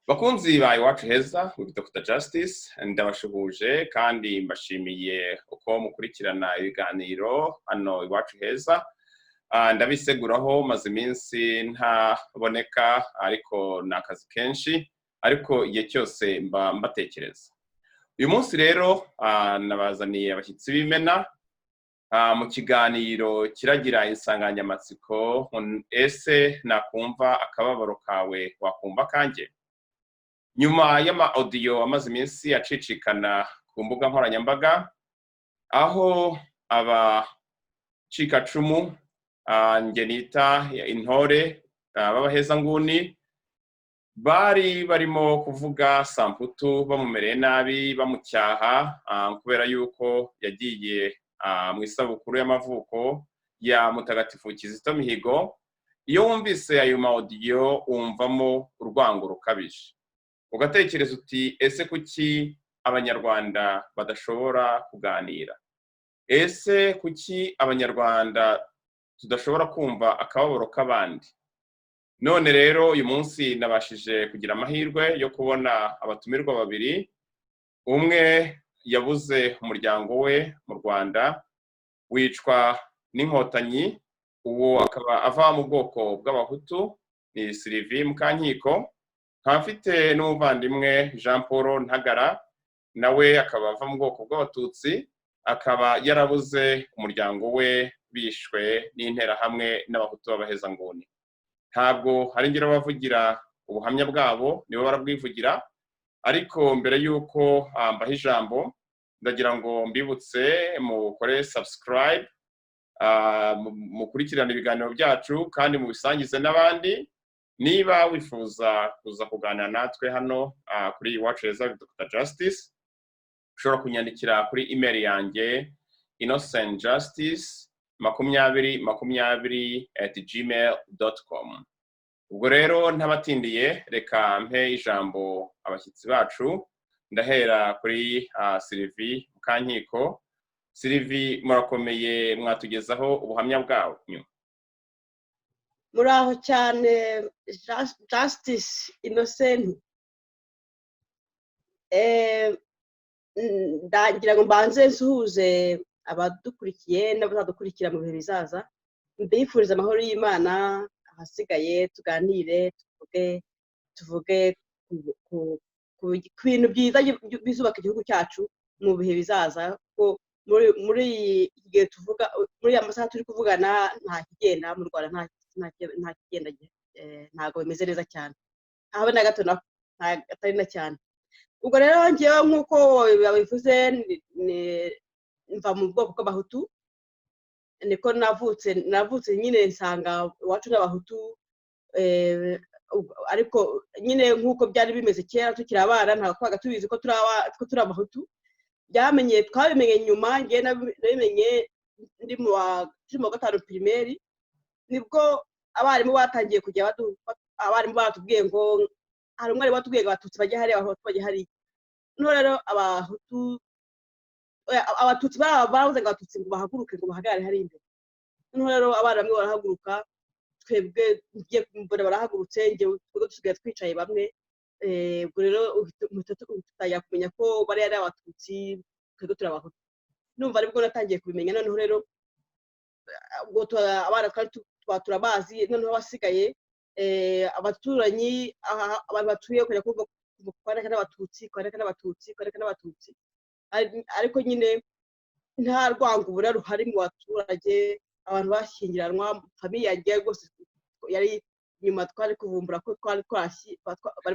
bakunzi ba iwacu heza with Dr. Justice ndabashuhuje kandi mbashimiye uko mukurikirana ibiganiro hano iwacu heza. Ndabiseguraho maze iminsi ntaboneka ariko nakazi kenshi, ariko igihe cyose mbatekereza. Uyu munsi rero nabazaniye abashyitsi b'imena mu kiganiro kiragira insanganyamatsiko ese nakumva akababaro kawe wakumva akanjye. Nyuma y'ama audio amaze iminsi acicikana ku mbuga nkoranyambaga, aho abacikacumu nge nita intore b'abahezanguni bari barimo kuvuga samputu bamumereye nabi, bamucyaha kubera yuko yagiye mu isabukuru y'amavuko ya mutagatifu Kizito Mihigo. Iyo wumvise ayo ma audio umvamo urwango rukabije, ugatekereza uti ese kuki Abanyarwanda badashobora kuganira? Ese kuki Abanyarwanda tudashobora kumva akababaro k'abandi? None rero uyu munsi nabashije kugira amahirwe yo kubona abatumirwa babiri. Umwe yabuze umuryango we mu Rwanda wicwa n'inkotanyi, uwo akaba ava mu bwoko bw'abahutu, ni Sylvie Mukankiko. Nkafite n'umuvandimwe Jean Paul Ntagara, nawe akaba ava mu bwoko bw'abatutsi, akaba yarabuze umuryango we bishwe n'intera hamwe n'abahutu b'abahezanguni. Ntabwo hari ngiro bavugira ubuhamya bwabo, nibo barabwivugira, ariko mbere yuko mbaha ijambo ndagira ngo mbibutse mukore subscribe, mukurikirana ibiganiro byacu kandi mubisangize n'abandi. Niba wifuza kuza kuganira natwe hano kuri iwacu heza Dr. Justice, ushobora kunyandikira kuri email yanjye innocentjustice2020@gmail.com. Ubwo rero ntabatindiye, reka mpe ijambo abashyitsi bacu. Ndahera kuri Sylvie Mukankiko. Sylvie, murakomeye, mwatugezaho ubuhamya bwanyu? Muraho cyane Justice Innocent. Ndagira ngo mbanze nsuhuze abadukurikiye n'abazadukurikira mu bihe bizaza. Mbifuriza amahoro y'Imana, ahasigaye tuganire, tuvuge ku bintu byiza bizubaka igihugu cyacu mu bihe bizaza. Ko muri igihe tuvuga, muri amasaha turi kuvugana, nta kigenda mu Rwanda, nta kigenda, ntago bimeze neza cyane, aho na gato atari na cyane. Ubwo rero ngewe nk'uko babivuze, mva mu bwoko bw'abahutu, niko navutse nyine nsanga iwacu n'abahutu, ariko nyine nk'uko byari bimeze kera tukiri abana, ntabwo twabaga tubizi ko turi abahutu. Twabimenye nyuma, ngewe nabimenye ndi mu wa gatanu primaire, nibwo abarimu batangiye kujya abarimu batubwiye ngo hari umwari watubwiye ngo abatutsi bajya hariya, abahutu bajya hariya. Noneho rero abatutsi baravuze ngo abatutsi ngo bahaguruke, ngo bahagarare hari imbere. Noneho rero abana bamwe barahaguruka, twebwe ngiye mbona barahagurutse, ngewe dusigaye twicaye bamwe. Ubwo rero tutajya kumenya ko bari ari abatutsi, twebwe turi abahutu. Numva aribwo natangiye kubimenya. Noneho rero ubwo abana twari turabazi. Noneho basigaye abaturanyi, abantu batuye kujya kuvuga kwareka n'abatutsi, ariko nyine nta rwango ubura ruhari mu baturage. Abantu bashyingiranwa, famiye yagiye rwose yari nyuma. Twari kuvumbura ko bari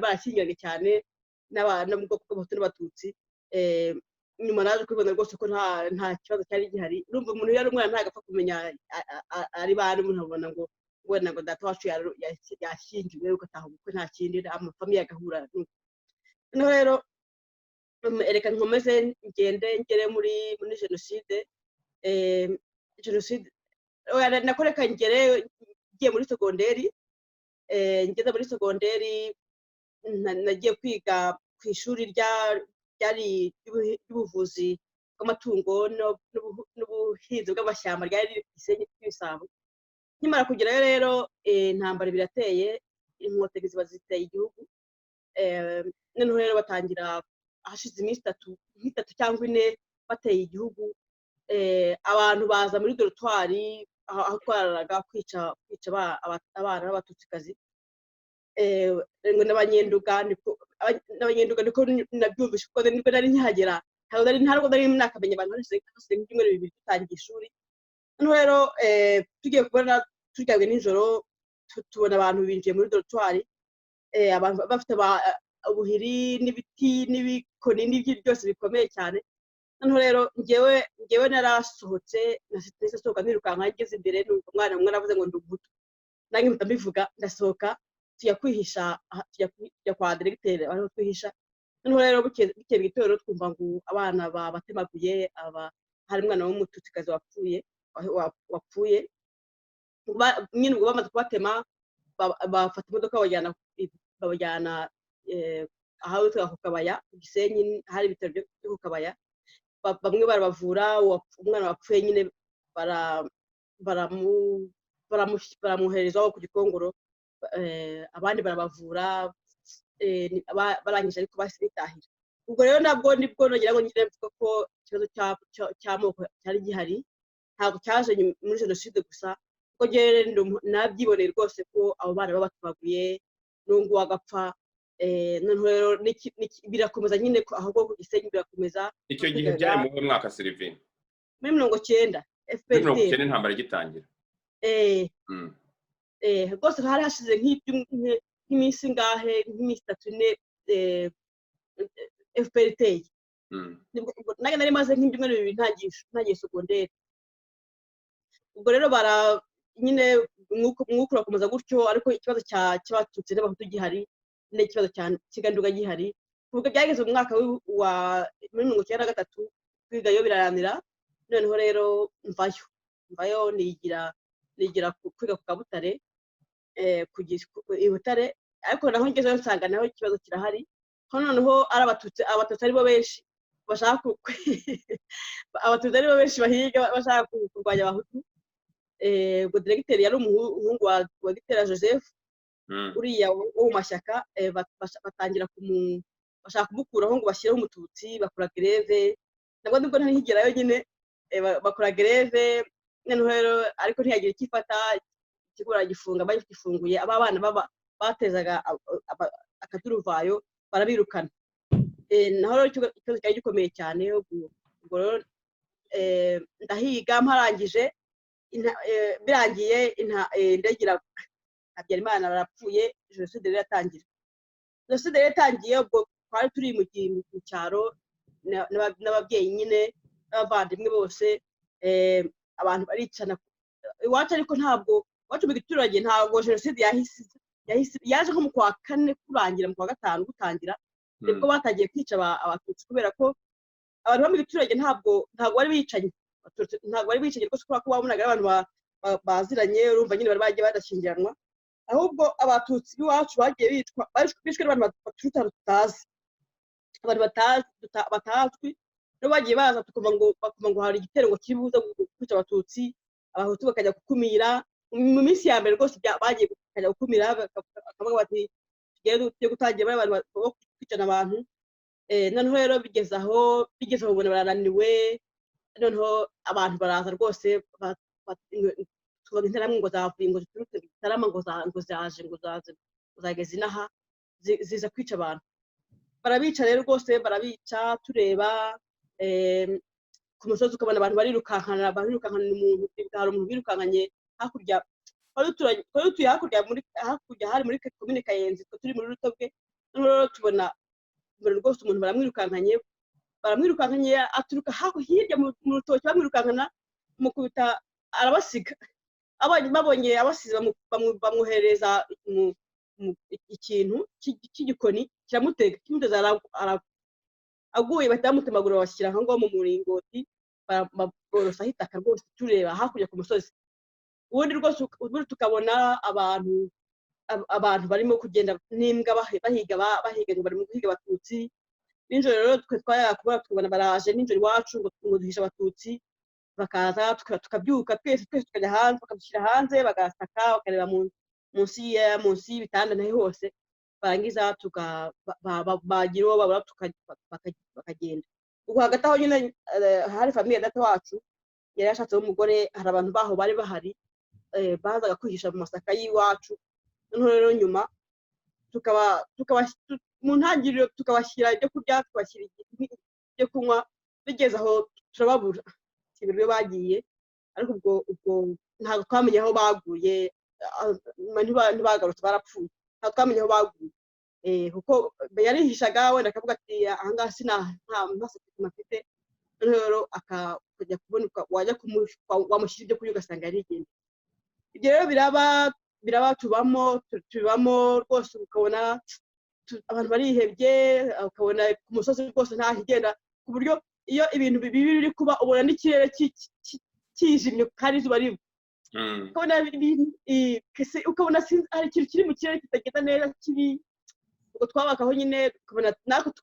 barashyingiranye cyane no mu bwoko bw'abahutu n'abatutsi. Nyuma naje kubibona rwose ko nta kibazo cyari gihari. Urumva umuntu yari umwana ntabwo apfa kumenya ari bande, umuntu abona ngo wenda ngo data wacu yashyingiwe, ugataha ubukwe, nta kindi, amafamiye agahura. Noneho rero reka nkomeze ngere muri jenoside. Nakoreka ngiye muri segonderi. Ngeze muri segonderi nagiye kwiga ku ishuri ryari ry'ubuvuzi bw'amatungo n'ubuhinzi bw'amashyamba, ryari riri ku Gisenyi cy'Ibisabo. Nkimara kugerayo rero intambara birateye, inkotanyi ziba ziteye igihugu noneho rero batangira hashize iminsi nk'itatu cyangwa ine bateye igihugu abantu baza muri dorotwari aho twararaga kwica abana b'abatutsikazi n'abanyenduga niko nabyumvise kuko nibwo nari nkihagera ntabwo nari nakamenya abantu hasize nk'ibyumweru bibiri dutangiye ishuri noneho rero tugiye kubona turyamye nijoro tubona abantu binjiye muri dorotwari abantu bafite ubuhiri n'ibiti n'ibikoni n'ibyo byose bikomeye cyane noneho rero ngewe narasohotse nahise sohoka nirukanka ngeze imbere umwana umwe aravuze ngo ndi umuto nanjye mpita mbivuga ndasohoka tujya kwihisha tujya kwa diregiteri aho twihisha noneho rero bukeye bw'itorero twumva ngo abana babatemaguye hari umwana w'umututsikazi wapfuye nyine ubwo bamaze kubatema bafata imodoka babajyana aho witwa ku Kabaya ku Gisenyi hari ibitaro byo ku Kabaya bamwe barabavura umwana wapfuye nyine baramuhereza ku Gikongoro abandi barabavura barangije ariko bahise bitahira ubwo rero nibwo nongera ngo ngire mvuga ko ikibazo cy'amoko cyari gihari ntabwo cyaje muri jenoside gusa kuko nabyiboneye rwose ko abo bana babatemaguye n'ubu agapfa noneho rero birakomeza nyine ahubwo ku Gisenyi birakomeza icyo gihe byari mu mwaka Sylvine muri 90 FPR 90 intambara igitangira rwose hari hashize nk'iminsi ngahe nk'iminsi 3 FPR iteye nanjye nari maze nk'ibyumweru bibiri ntagiye segonderi ubwo rero nyine mwuka urakomeza gutyo ariko ikibazo cy'abatutsi n'abahutu gihari n'ikibazo cy'iganduga gihari kuvuga byageze mu mwaka wa 1993 kwigayo biraranira noneho rero mvayo nigira kwiga ku Kabutare i Butare ariko naho ngezeyo nsanga naho ikibazo kirahari noneho ari abatutsi aribo benshi bashaka abatutsi aribo benshi bahiga bashaka kurwanya abahutu ubwo diregiteri yari umuhungu wa Gitera Joseph uriya wo mu mashyaka batangira bashaka kumukuraho ngo bashyireho umututsi bakora greve nabwo nibwo ntari nkigerayo nyine bakora greve noneho rero ariko ntiyagira ikifata ikigo baragifunga bagifunguye aba bana batezaga akaduruvayo barabirukana naho rero ikibazo cyari gikomeye cyane ubwo rero ndahiga mparangije birangiye ndagira Habyarimana barapfuye jenoside rero yatangiye ubwo twari turi mu cyaro n'ababyeyi nyine n'abavandimwe bose abantu baricana iwacu ariko ntabwo iwacu mu giturage ntabwo jenoside yaje nko mu kwa 4 kurangira mu kwa 5 gutangira nibwo batangiye kwica abatutsi kubera ko abantu bo mu giturage ntabwo bari bicanye ntabwo bari bicanye rwose kubera ko babonaga abantu baziranye urumva nyine bari bagiye badashyingiranwa ahubwo abatutsi b'iwacu bagiye bishwe n'abantu tutazi abantu batazwi rero bagiye baza tukumva ngo hari igitero ngo kibuza kwica abatutsi abahutu bakajya gukumira mu minsi ya mbere rwose bagiye bakajya gukumira bakavuga bati tugiye gutangira abantu bo kwicana abantu noneho rero bigeze aho ubona barananiwe noneho abantu baraza rwose tubaga interamwe ngo zavuye ngo ziturutse Gitarama ngo zageze inaha ziza kwica abantu barabica rero rwose barabica tureba ku musozi ukabona abantu barirukankana umuntu hari umuntu birukankanye hakurya twari dutuye hakurya hari muri komine Kayenzi turi muri Rutobwe noneho rero tubona rwose umuntu baramwirukankanye aturuka hirya mu rutoki bamwirukankana mukubita arabasiga babonye abasize bamwohereza ikintu cy'igikoni kiramuteza aguye bahita bamutemagura bashyira aho ngaho mu muringoti borosaho itaka rwose tureba hakurya ku musozi ubundi rwose tukabona abantu barimo kugenda n'imbwa bahiga ngo bari mu guhiga abatutsi nijoro rero twe twayakubona tukabona baraje nijoro iwacu ngo duhishe abatutsi bakaza tukabyuka twese tukajya hanze bakadushyira hanze bagasaka bakareba munsi y'ibitanda naho hose, barangiza bagira uwo babura bakagenda. Ubwo hagati aho nyine hari famiye data wacu yari yashatseho umugore, hari abantu baho bari bahari bazaga kwihisha mu masaka y'iwacu. Noneho rero nyuma mu ntangiriro tukabashyira ibyo kurya, tukabashyira ibyo kunywa, bigeze aho turababura ibiryo bagiye, ariko ubwo ntabwo twamenye aho baguye, ntibagarutse, barapfuye, ntabwo twamenye aho baguye kuko yarihishaga, wenda akavuga ati ahangaha nta sekirite afite. Noneho rero akajya kuboneka, wajya wamushyira ibyo kurya ugasanga yarigenda. Ibyo rero biraba tubamo rwose, ukabona abantu barihebye, ukabona ku musozi rwose ntahigenda, ku buryo iyo ibintu bibi biri kuba ubona n'ikirere kijimye kandi izuba riva, ukabona hari ikintu kiri mu kirere kitagenda neza kibi. Ubwo twabakaho nyine,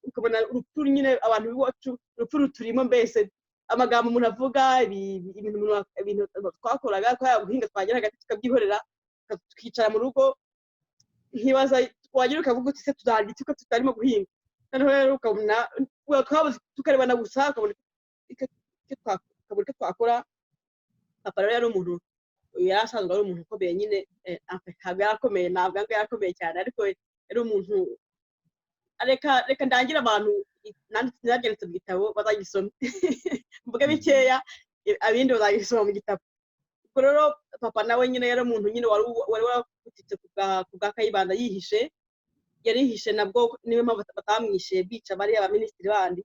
ukabona urupfu nyine, abantu b'iwacu urupfu ruturimo, mbese amagambo umuntu avuga, ibintu twakoraga, guhinga twagera hagati tukabyihorera, tukicara mu rugo, nkibaza wagira ukavuga uti se tuzarya iki ko tutarimo guhinga. Noneho rero ukabona tukarebana gusa, ukabona icyo twakora. Papa rero yari umuntu, yari asanzwe ari umuntu ukomeye nyine, ntabwo yarakomeye, ntabwo yarakomeye cyane, ariko yari umuntu. Reka ndangire abantu nabyanditse mu gitabo bazagisoma, mvuge bikeya, abindi bazagisoma mu gitabo. Ubwo rero papa nawe nyine yari umuntu nyine wari waravutitse ku bwa Kayibanda, yarihishe nabwo, niyo mpamvu batamwishe bica bariya abaminisitiri bandi.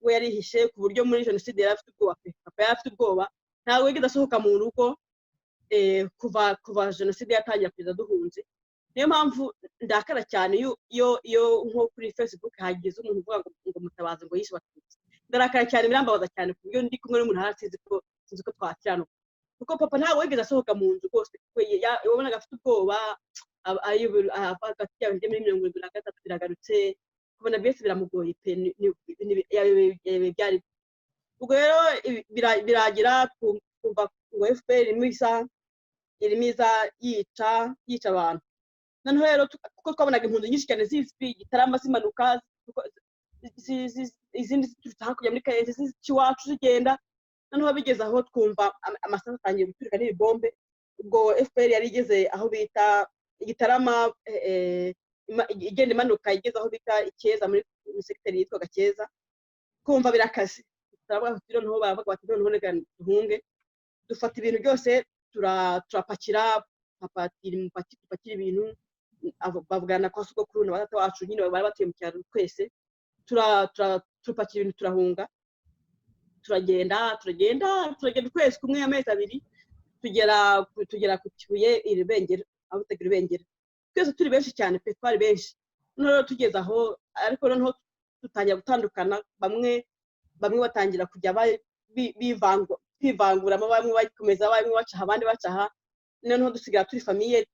We yarihishe ku buryo muri jenoside yari afite ubwoba pe, papa yari afite ubwoba, ntabwo yigeze asohoka mu rugo kuva jenoside yatangira kugeza duhunze. Niyo mpamvu ndakara cyane iyo nko kuri Facebook hagize umuntu uvuga ngo mutabaze ngo yishe Abatutsi, ndarakara cyane, birambabaza cyane, ku buryo ndi kumwe n'umuntu harasinzi ko twakiranuka, kuko papa ntabwo yigeze asohoka mu nzu rwose, wabonaga afite ubwoba. Hagati yawe muri 73 biragarutse, kubona byose biramugoye pe, byari. Ubwo rero biragira kumva ngo FPR irimo iza yica abantu. Noneho rero kuko twabonaga impunzi nyinshi cyane zizwi Gitarama zimanuka, izindi ziturutse hakurya muri Kayenzi zica iwacu zigenda. Noneho bigeze aho twumva amasasu atangiye guturika n'ibibombe. Ubwo FPR yari igeze aho bita Gitarama, igenda imanuka igeze aho bita Ikeza, muri sekiteri yitwaga Keza. Kumva birakaze, noneho baravuga bati noneho reka duhunge. Dufata ibintu byose turapakira, papa dupakira ibintu, bavugana kwa sogokuru na batata wacu nyine bari batuye mu cyaro. Twese turapakira ibintu turahunga, turagenda twese kumwe, amezi 2 tugera ku Kibuye Iribengera, aho utagira Iribengera. Twese turi benshi cyane pe, twari benshi. Noneho tugeze aho, ariko noneho dutangira gutandukana, bamwe batangira kujya bivanguramo, bamwe bakomeza, bamwe bacaha, abandi bacaha. Noneho dusigara turi famiye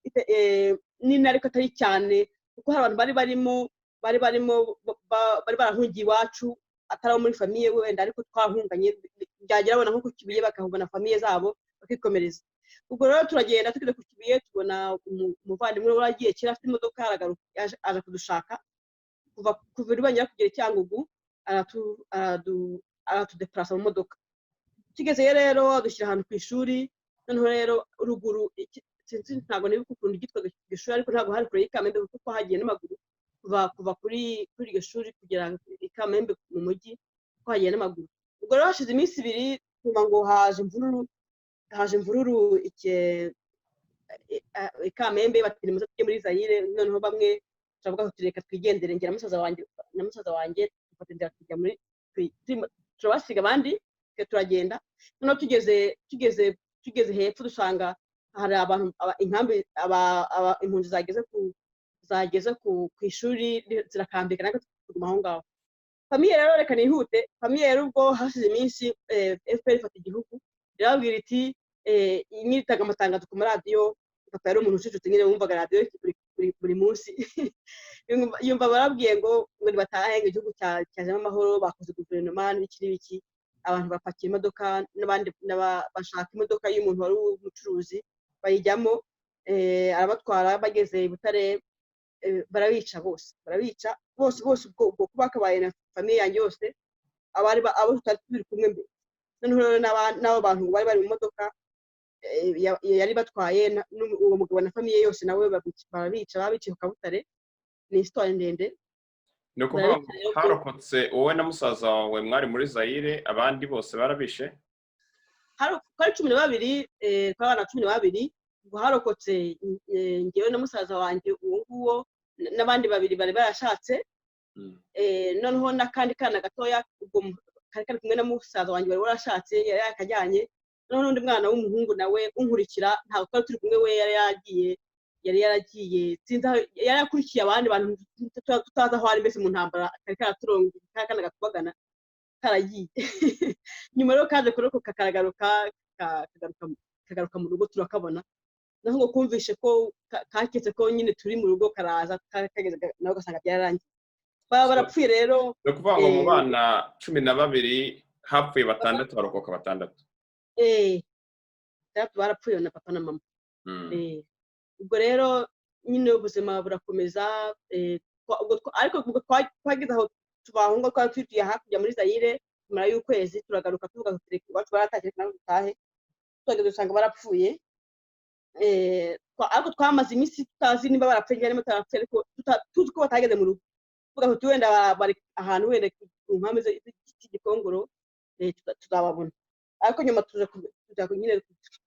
nini, ariko atari cyane, kuko hari abantu bari barahungiye iwacu, atari muri famiye wenda, ariko twahunganye, byagera abona nko ku Kibuye bakahubana famiye zabo bakikomereza. Ubwo rero turagenda, tugeze ku Kibuye tubona umuvandimwe waragiye kera afite imodoka, aje kudushaka kuva Iribengera kugera Cyangugu, aratudeplasa mu modoka. Tugezeyo rero adushyira ahantu ku ishuri. Noneho rero ruguru, ntabwo nibuka ukuntu ryitwaga iryo shuri, ariko ntabwo hari kure y'Ikamembe, kuko twahagiye n'amaguru kuva kuri iryo shuri kugera Ikamembe mu mujyi, twahagiye n'amaguru. Ubwo rero hashize iminsi 2 twumva ngo haje imvururu Ikamembe, batiri muze tujye muri Zaire. Noneho bamwe turavuga tuti reka twigendere, ngira musaza wanjye tufatira kujya muri turabasiga abandi turagenda. Noneho tugeze hepfo dusanga hari abantu, impunzi zageze ku ishuri zirakambika, natwe tuguma aho ngaho. Famiye rero reka nihute, famiye rero ubwo hashize iminsi FPR ifata igihugu, irababwira iti nyitaga amatangazo ku maradiyo. Papa yari umuntu ucecetse nyine, wumvaga radiyo buri munsi. Yumva barabwiye ngo nibatahe, ngo igihugu cyajemo amahoro, bakoze guverinoma n'ibiki, abantu bapakira imodoka, n'abandi bashaka imodoka y'umuntu wari umucuruzi bayijyamo. arabatwara bageze i Butare, barabica bose ubwo bakabaye na famiye yanjye yose, abo tutari turi kumwe mbere. Noneho n'abo bantu bari bari mu modoka yari batwaye, uwo mugabo na famiye yose nawe babiciye ku Kabutare. Ni histoire ndende. ni ukuvuga ngo harokotse wowe na musaza wawe mwari muri Zaire, abandi bose barabishe? Twari 12, twabana 12, ubwo harokotse ngewe na musaza wanjye uwo nguwo n'abandi 2 bari barashatse. Noneho n'akandi kana gatoya ubwo kari kumwe na musaza wanjye bari warashatse, yari yakajyanye. Noneho n'undi mwana w'umuhungu nawe unkurikira, ntabwo twari turi kumwe, we yari yaragiye sinzi aho yari yakurikiye abandi bantu tutazi aho ari mbese mu ntambara, kari karaturonga kana gatubagana karagiye. Nyuma rero kaje kurokoka karagaruka mu rugo turakabona, naho ngo kumvishe ko kaketse ko nyine turi mu rugo, karaza kageze nawe gasanga byararangiye. Barapfuye rero. ni ukuvuga ngo mu bana 12 hapfuye 6, barokoka 6. Barapfuye na papa na mama. Ubwo rero nyine ubuzima burakomeza, ariko ubwo twageze aho tubahunga, twari tugiye hakurya muri Zaire tumara y'ukwezi, turagaruka tuvuga tuti iwacu baratakije nawe dutahe. Twageze dusanga barapfuye, ariko twamaze iminsi tutazi niba barapfuye cyangwa batarapfuye, ariko tuzi ko batageze mu rugo. Tuvuga tuti wenda bari ahantu wenda ku mpamvu z'igikongoro tuzababona. Ariko nyuma tuza nyine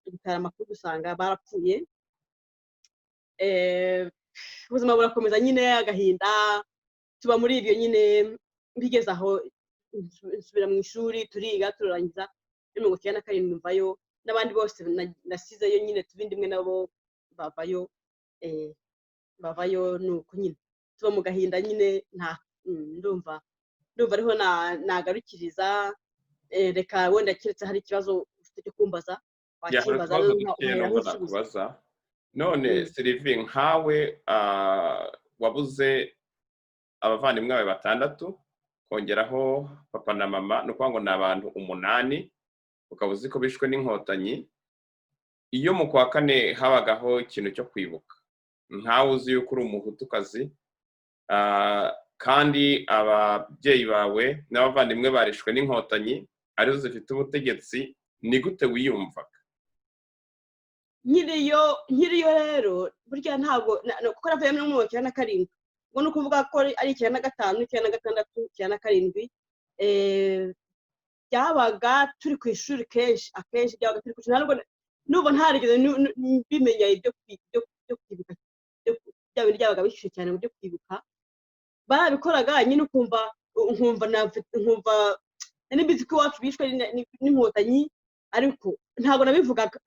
gutara amakuru dusanga barapfuye. Ubuzima burakomeza nyine, agahinda, tuba muri ibyo nyine. Bigeze aho nsubira mu ishuri, turiga turarangiza, 1997 mvayo, n'abandi bose nasizeyo nyine tubindi imwe nabo bavayo nuko nyine tuba mu gahinda nyine. Ndumva ariho nagarukiriza. Reka wenda keretse hari ikibazo ufite cyo kumbaza wakimbaza nakubaza. None Sylvie, nkawe wabuze abavandimwe bawe 6, kongeraho papa na mama, no kuvuga ngo n'abantu 8, ukabuzi ko bishwe n'inkotanyi. Iyo mu kwa 4 habagaho ikintu cyo kwibuka, nkawe uzi yuko uri umuhutukazi, kandi ababyeyi bawe n'abavandimwe barishwe n'inkotanyi arizo zifite ubutegetsi, ni gute wiyumvaga? Nkiriyo rero burya ntabwo kuko navuye muri 1997, ngo no kuvuga ko ari 1995, 1996, 1997, byabaga turi ku ishuri akenshi byabaga turi ku ishuri. Nubwo ntarigeze bimenya ibyo kwibuka, bya bintu byabaga bishyushye cyane mu byo kwibuka. Barabikoraga nyine nkumva n'ibizi ko iwacu bishwe n'inkotanyi, ariko ntabwo nabivugaga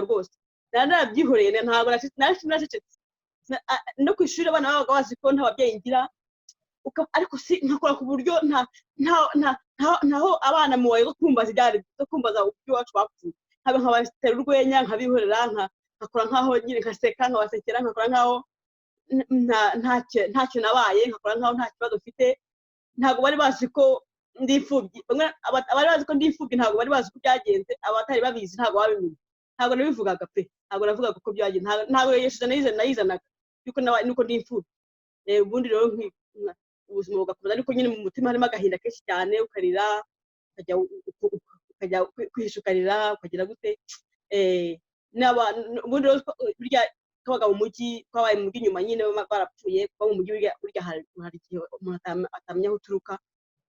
rwose. Narabyihoreye, ntabwo nacecetse. No ku ishuri abana babaga bazi ko nta babyeyi ngira, ariko nkakora ku buryo ntaho abana mu wayo zo kumbaza uburyo iwacu bapfuye. Nkabatera urwenya, nkabihorera, nkakora nkaho nyine nkaseka, nkabasekera, nkakora nkaho ntacyo nabaye, nkakora nkaho nta kibazo mfite. Ntabwo bari bazi ko ndi imfubyi. Abari bazi ko ndi imfubyi ntabwo bari bazi ko byagenze, abatari babizi ntabwo babimenye. Ntabwo nabivugaga pe, ntabwo navugaga uko byagenze, ntabwo nayizanaga nuko ndi imfubyi. Ubundi rero ubuzima bugakomeza, ariko nyine mu mutima harimo agahinda kenshi cyane, ukarira, ukajya kwihisha ukarira, ukagira gute. Ubundi rero burya twabaga mu mujyi, twabaye mu mujyi nyuma nyine barapfuye. Kuba mu mujyi burya hari igihe umuntu atamenya aho uturuka,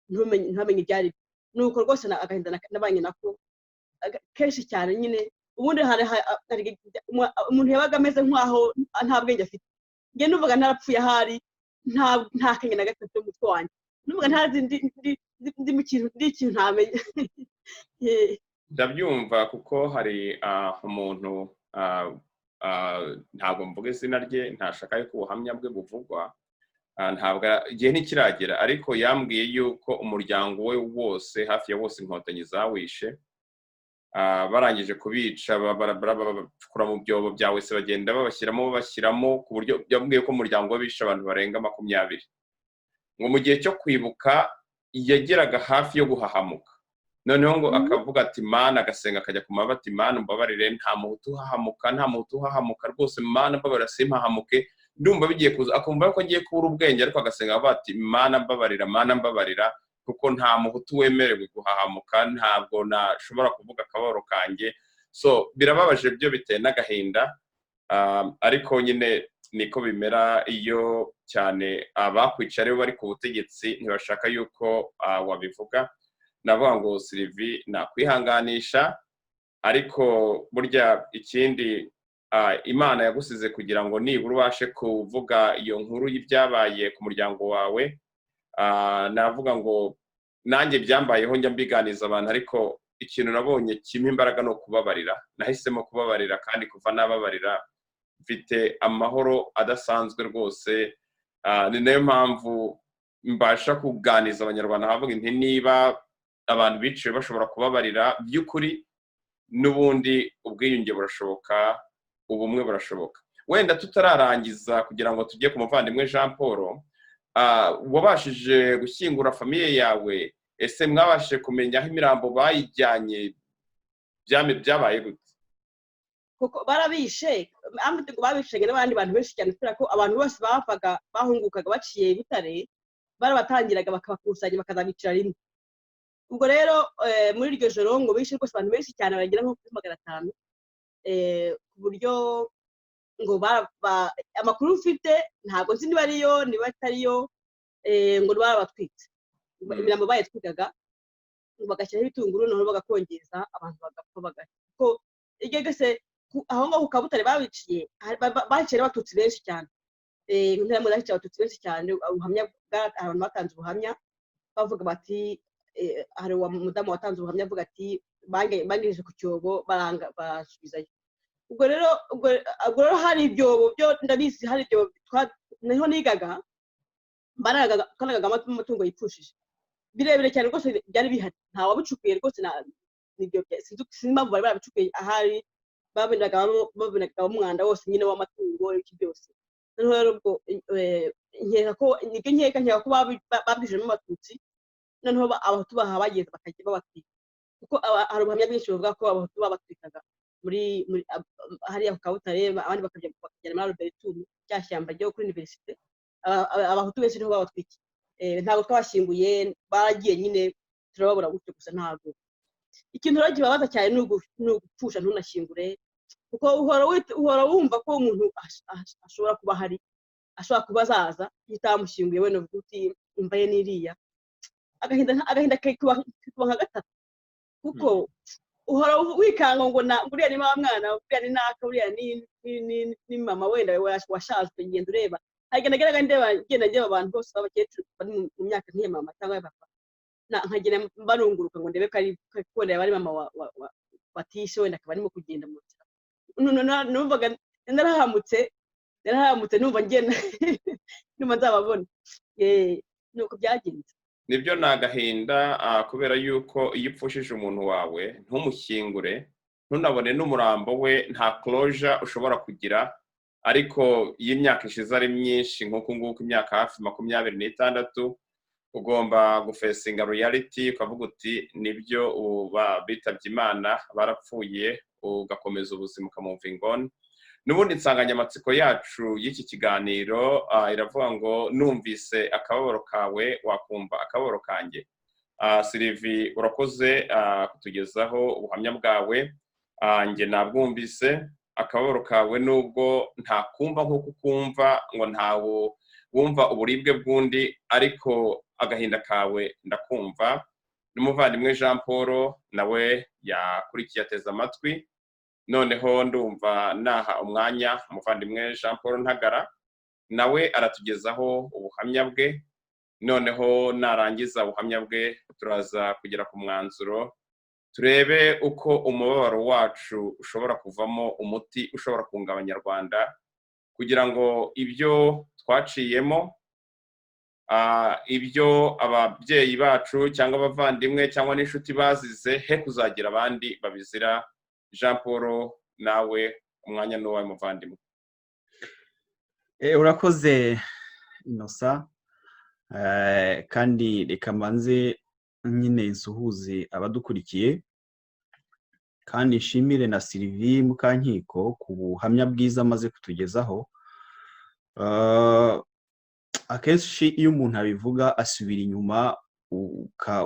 ntamenye ibyari. Nuko rwose agahinda nabanye nako kenshi cyane nyine. Ubundi umuntu yabaga ameze nk'aho nta bwenge afite. Njye numvaga narapfuye ahari nta kenge na gatatu mu mutwe wanjye. Numvaga ntazi ndi ikintu ntamenye. Ndabyumva kuko hari umuntu, ntabwo mvuga izina rye, ntashaka yuko ubuhamya bwe buvugwa, ntabwo igihe ntikiragera, ariko yambwiye yuko umuryango we wose, hafi ya wose, inkotanyi zawishe. Barangije kubica bakura mu byobo byawe se bagenda babashyiramo ku buryo yambwiye ko umuryango we bishe abantu barenga 20. Ngo mu gihe cyo kwibuka yageraga hafi yo guhahamuka. noneho ngo akavuga ati mana, agasenga akajya ku mabati, mana mbabarire, nta muhutu uhahamuka rwose, mana mbabarira simpahamuke, ndumva bigiye kuza, akumva ko ngiye kubura ubwenge, ariko agasenga avuga ati mana mbabarira, kuko nta muhutu wemerewe guhahamuka, ntabwo nashobora kuvuga akababaro kanjye. So birababaje, byo biteye n'agahinda, ariko nyine niko bimera iyo cyane abakwica aribo bari ku butegetsi ntibashaka yuko wabivuga. Navuga ngo Sylvie nakwihanganisha, ariko burya ikindi Imana yagusize kugira ngo nibura ubashe kuvuga iyo nkuru y'ibyabaye ku muryango wawe. Navuga ngo nanjye byambayeho njya mbiganiza abantu, ariko ikintu nabonye kimwe imbaraga no kubabarira. Nahisemo kubabarira, kandi kuva nababarira mfite amahoro adasanzwe rwose. Ni nayo mpamvu mbasha kuganiza Abanyarwanda, havuga nti niba abantu biciwe bashobora kubabarira by'ukuri, n'ubundi ubwiyunge burashoboka, ubumwe burashoboka. Wenda tutararangiza kugira ngo tujye ku muvandimwe Jean Paul, wabashije gushyingura famiye yawe, ese mwabashije kumenya aho imirambo bayijyanye, byabaye gute? kuko barabishe ngo babishenge n'abandi bantu benshi cyane, kubera ko abantu bose bapfaga bahungukaga baciye Butare, barabatangiraga bakabakusanya bakazabicira rimwe. Ubwo rero muri iryo joro ngo bishe rwose abantu benshi cyane, bagera nko kuri 500, ku buryo ngo amakuru mfite ntabwo nzi niba ariyo niba atariyo, ngo barabatwitse, imirambo bayitwikaga bagashyiraho ibitunguru, noneho bagakongeza abantu bagapfa bagashya. Kuko iryo gese aho ngaho ku Kabutare babiciye baciye abatutsi benshi cyane, nk'intambwe zaciye abatutsi benshi cyane. Ubuhamya abantu batanze ubuhamya bavuga bati, hari umudamu watanze ubuhamya avuga ati bangejeje ku cyobo basubizayo. Ubwo rero hari ibyobo byo ndabizi, hari ibyobo niho nigaga, kanagaga amatungo yipfushije birebire cyane rwose, byari bihari, nta wabicukuye rwose. Nibyo sinzi impamvu bari barabicukuye, ahari babinagamo umwanda wose nyine w'amatungo iki byose. Noneho rero ubwo nkeka ko babwijemo Abatutsi, noneho Abahutu bageze bakajya babatwika, kuko hari ubuhamya bwinshi buvuga ko Abahutu babatwikaga muri hariya ku Kabutare, abandi bakajyana muri Albertum, cya shyamba ryo kuri universite. Abahutu benshi niho babatwikiye, ntabwo twabashyinguye, baragiye nyine turababura gutyo gusa. Ntabwo ikintu rero kibabaza cyane ni ugupfusha ntunashyingure, kuko uhora wumva ko umuntu ashobora kuba ahari, ashobora kuba azaza, iyo utamushyinguye wenda uvuga uti imva ye n'iriya. Agahinda kikuba nka gatatu, kuko uhora wikanga ngo buriya ni mwana, buriya ni naka, buriya ni mama wenda washazwe. Ngenda ureba, ngenda ndeba abantu bose b'abakecuru bari mu myaka nk'iya mama cyangwa papa, nkagenda mbarunguruka ngo ndebe ko bari mama batishe, wenda akaba arimo kugenda mu nzira. Numvaga narahamutse numva ngenda numva nzababona. Nuko byagenze. Nibyo ni agahinda, kubera yuko iyo upfushije umuntu wawe ntumushyingure, ntunabone n'umurambo we, nta closure ushobora kugira. Ariko iyo imyaka ishize ari myinshi, nk'uko nguko imyaka hafi 26, ugomba gufesinga reality, ukavuga uti nibyo bitabye Imana, barapfuye, ugakomeza ubuzima, ukamuvinga on. N'ubundi insanganyamatsiko yacu y'iki kiganiro iravuga ngo numvise akababaro kawe, wakumva akababaro kanjye. Sylvie, urakoze kutugezaho ubuhamya bwawe. Njye nabwumvise akababaro kawe, nubwo ntakumva nk'uko ukumva, ngo ntawo wumva uburibwe bw'undi, ariko agahinda kawe ndakumva. N'umuvandimwe Jean Paul nawe yakurikiye ateza amatwi. Noneho ndumva naha umwanya umuvandimwe Jean Paul Ntagara, nawe aratugezaho ubuhamya bwe. Noneho narangiza ubuhamya bwe turaza kugera ku mwanzuro, turebe uko umubabaro wacu ushobora kuvamo umuti ushobora kunga Abanyarwanda, kugira ngo ibyo twaciyemo, ibyo ababyeyi bacu cyangwa abavandimwe cyangwa n'inshuti bazize, he kuzagira abandi babizira. Jean Paul, nawe umwanya n'uwawe muvandimwe. Urakoze Innocent, kandi reka mbanze nyine nsuhuze abadukurikiye kandi nshimire na Sylvie Mukankiko ku buhamya bwiza amaze kutugezaho. Akenshi iyo umuntu abivuga asubira inyuma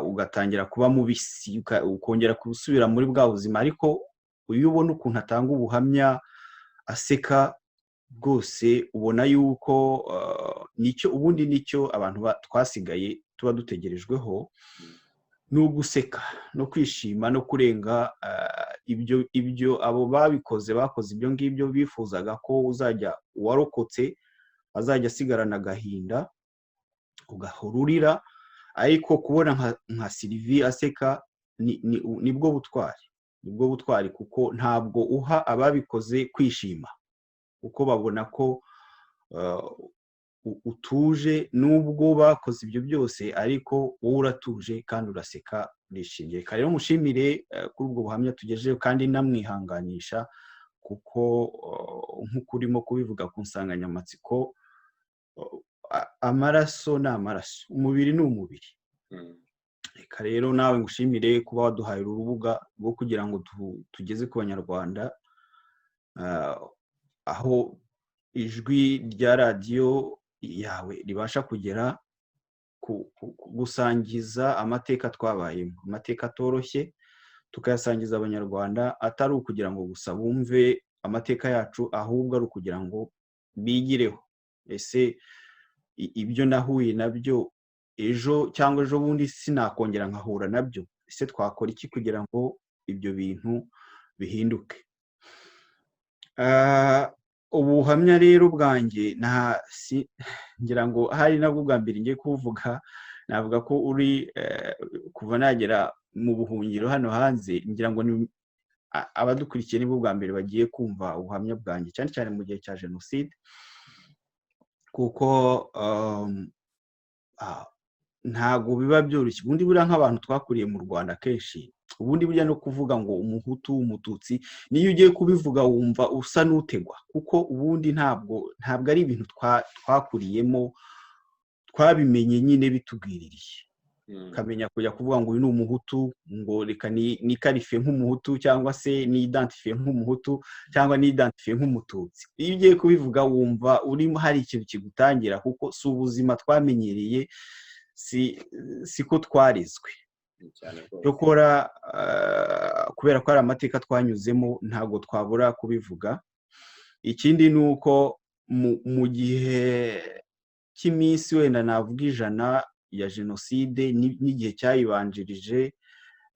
ugatangira kuba mubisi ukongera gusubira muri bwa buzima, ariko iyo ubona ukuntu atanga ubuhamya aseka rwose ubona yuko ubundi nicyo abantu twasigaye tuba dutegerejweho, ni uguseka no kwishima no kurenga ibyo abo bakoze ibyo ngibyo bifuzaga ko uzajya uwarokotse azajya asigarana agahinda ugahora urira, ariko kubona nka Sylvie aseka nibwo butwari kuko ntabwo uha ababikoze kwishima kuko babona ko utuje nubwo bakoze ibyo byose, ariko wowe uratuje kandi uraseka urishimye. Rero mushimire kuri ubwo buhamya tugejejeho kandi namwihanganisha kuko nk'uko urimo kubivuga ku nsanganyamatsiko, amaraso ni amaraso, umubiri ni umubiri. Reka rero nawe ngushimire kuba waduhaye urubuga rwo kugira ngo tugeze ku Banyarwanda aho ijwi rya radiyo yawe ribasha kugera gusangiza amateka twabayemo, amateka atoroshye, tukayasangiza Abanyarwanda, atari ukugira ngo gusa bumve amateka yacu, ahubwo ari ukugira ngo bigireho. Ese ibyo nahuye nabyo ejo cyangwa ejo bundi sinakongera nkahura nabyo, ese twakora iki kugira ngo ibyo bintu bihinduke? Ubuhamya rero bwanjye ngira ngo hari nabwo bwa mbere ngiye kuvuga, navuga ko uri kuva nagera mu buhungiro hano hanze, ngira ngo abadukurikiye nibwo bwa mbere bagiye kumva ubuhamya bwanjye, cyane cyane mu gihe cya Jenoside, kuko ntago biba byoroshye. Ubundi buriya nk'abantu twakuriye mu Rwanda kenshi, ubundi burya no kuvuga ngo umuhutu umututsi, niyo ugiye kubivuga wumva usa n'utegwa, kuko ubundi ntabwo ari ibintu twakuriyemo, twabimenye nyine bitubwiririye. Ukamenya kujya kuvuga ngo uyu ni umuhutu, ngo reka ni karife nk'umuhutu, cyangwa se ni identifiye nk'umuhutu, cyangwa ni identifiye nk'umututsi. Iyo ugiye kubivuga wumva urimo hari ikintu kigutangira, kuko si ubuzima twamenyereye, siko twarizwe. Cyokora kubera ko ari amateka twanyuzemo ntabwo twabura kubivuga. Ikindi ni uko mu gihe cy'iminsi wenda navuga 100 ya Jenoside n'igihe cyayibanjirije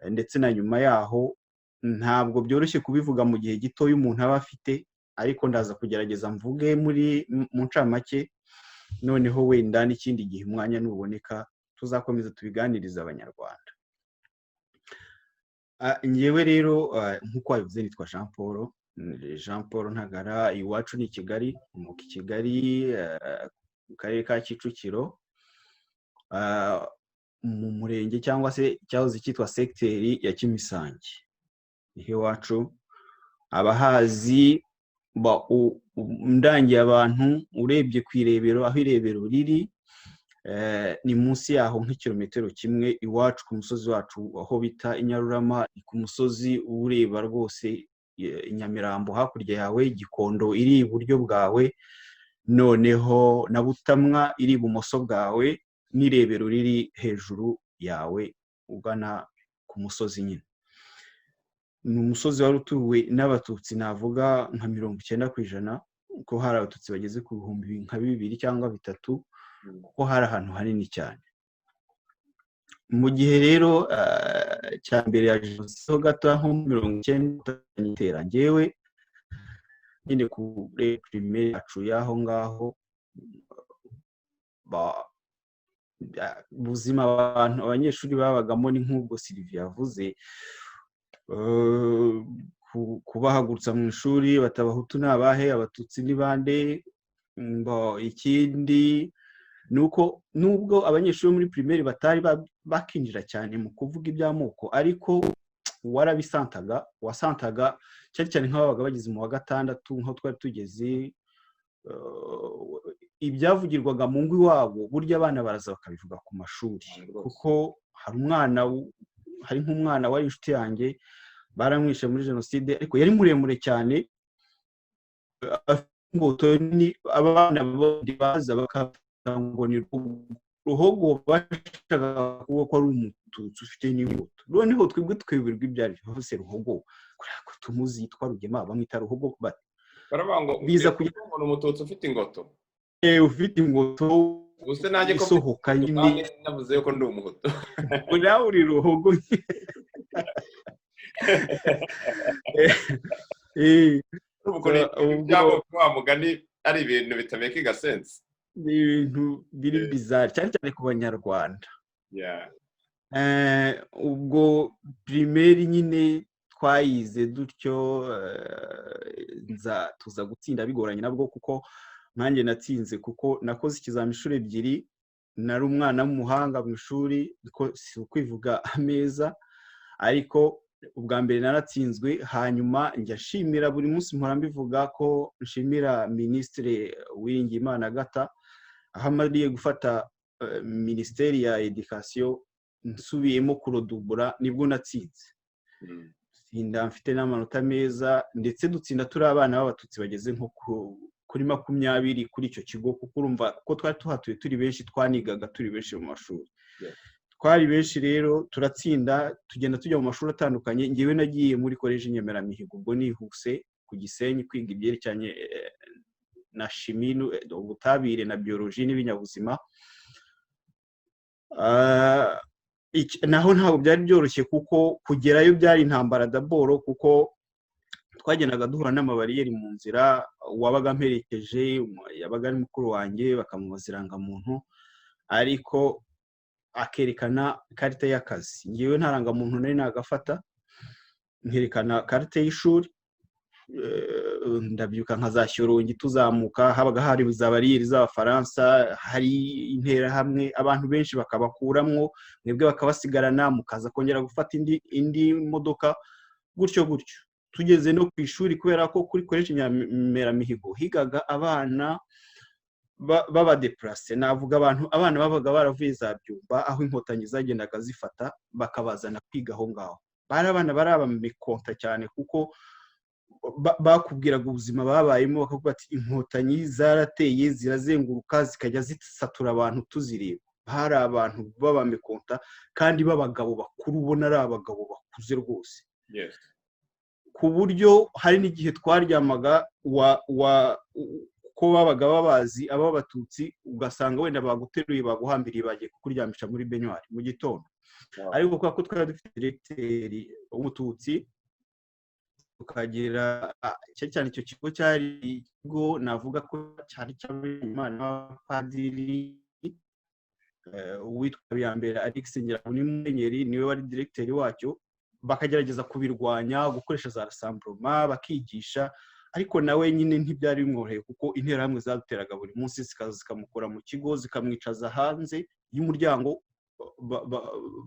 ndetse na nyuma yaho, ntabwo byoroshye kubivuga mu gihe gito y'umuntu aba afite, ariko ndaza kugerageza mvuge mu ncamake, noneho wenda n'ikindi gihe umwanya nuboneka tuzakomeza tubiganiriza Abanyarwanda. Ngewe rero nk'uko wabivuze nitwa Jean Paul Ntagara, iwacu ni Kigali, mu Kigali mu karere ka Kicukiro, mu murenge cyangwa se cyahoze cyitwa sekiteri ya Kimisange, niho iwacu. Abahazi ndangiye abantu, urebye ku irebero, aho irebero riri ni munsi yaho nk'ikilometero kimwe iwacu ku musozi wacu aho bita Inyarurama, ku musozi ureba rwose Nyamirambo hakurya yawe, Gikondo iri iburyo bwawe, noneho na Butamwa iri ibumoso bwawe, n'irebero riri hejuru yawe ugana ku musozi nyine. Ni umusozi wari utuwe n'Abatutsi, navuga nka 90%, ko hari Abatutsi bageze ku bihumbi nka 2 cyangwa 3, kuko hari ahantu hanini cyane. Mu gihe rero cya mbere ya Jenoside gato nko 1990 ngewe nyine kuri primaire yacu yaho ngaho, ubuzima abanyeshuri babagamo ni nk'ubwo Sylvie yavuze, kubahagurutsa mu ishuri batabahutu n'abahe, Abatutsi ni bande. Ikindi nuko nubwo abanyeshuri muri primaire batari bakinjira cyane mu kuvuga iby'amoko, ariko wasantaga cyane cyane nk'ababaga bageze mu wa 6 nko twari tugeze, ibyavugirwaga mu ngo iwabo burya abana baraza bakabivuga ku mashuri, kuko hari nk'umwana wari inshuti yanjye baramwishe muri jenoside ariko yari muremure cyane ingoto ni abana bandi baza bakavuga ngo ni ruhogo bashaka kuvuga ko ari umututsi ufite n'ingoto noneho twebwe twibwirwa ibyo ari byo hose ruhogo kubera ko tumuzi yitwa Rugema bamwita ruhogo bati baravuga ngo biza kugira ngo umututsi ufite ingoto ufite ingoto ubuse nanjye ko isohoka nyine navuze ko ndi umuhutu nawe uri ruhogo ubwo wa mugani ari ibintu bitameka igasense ni ibintu biri bizarre cyane cyane ku banyarwanda ubwo primaire nyine twayize dutyo tuza gutsinda bigoranye nabwo kuko nanjye natsinze kuko nakoze ikizami inshuro ebyiri nari umwana w'umuhanga mu ishuri si ukwivuga ameza ariko ubwa mbere naratsinzwe hanyuma njya nshimira buri munsi mpora mbivuga ko nshimira Minisitiri Uwiringiyimana Agatha aho amariye gufata Minisiteri ya Education nsubiyemo kurodubura nibwo natsinze tsinda mfite n'amanota meza ndetse dutsinda turi abana b'abatutsi bageze nko kuri 20 kuri icyo kigo kuko urumva ko twari tuhatuye turi benshi twanigaga turi benshi mu mashuri twari benshi rero turatsinda tugenda tujya mu mashuri atandukanye ngewe nagiye muri college Nyemeramihigo ubwo nihuse ku Gisenyi kwiga ibyerekeranye na chimie ubutabire na biologie n'ibinyabuzima naho ntabwo byari byoroshye kuko kugerayo byari intambara daboro kuko twagendaga duhura n'amabariyeri mu nzira wabaga mperekeje yabaga ari mukuru wanjye bakamubaza irangamuntu ariko akerekana karite y'akazi ngewe nta rangamuntu nari nagafata nkerekana karite y'ishuri ndabyuka nkazashyorongi tuzamuka habaga hari za bariyeri z'abafaransa hari interahamwe abantu benshi bakabakuramwo mwebwe bakabasigarana mukaza kongera gufata indi modoka gutyo tugeze no ku ishuri kubera ko kuri college Nyemeramihigo higaga abana b'abadeplace navuga abana babaga baravuye za Byumba aho inkotanyi zagendaga zifata bakabazana kwiga aho ngaho bari abana barabamikonta cyane kuko bakubwiraga ubuzima babayemo bakavuga ati inkotanyi zarateye zirazenguruka zikajya zisatura abantu tuzireba hari abantu babamikonta kandi b'abagabo bakuru ubona ari abagabo bakuze rwose ku buryo hari n'igihe twaryamaga ko babaga babazi ab'abatutsi ugasanga wenda baguteruye baguhambiriye bagiye kukuryamisha muri benyuari mu gitondo ariko kuko twari dufite directeur w'umututsi tukagira cyane icyo kigo cyari ikigo navuga ko cyari cy'Imana padiri witwa Biyambera Alex Nyiramunyeri niwe wari directeur wacyo bakagerageza kubirwanya gukoresha za rassemblement bakigisha ariko nawe nyine ntibyari bimworoheye kuko interahamwe zaduteraga buri munsi zikamukura mu kigo zikamwicaza hanze y'umuryango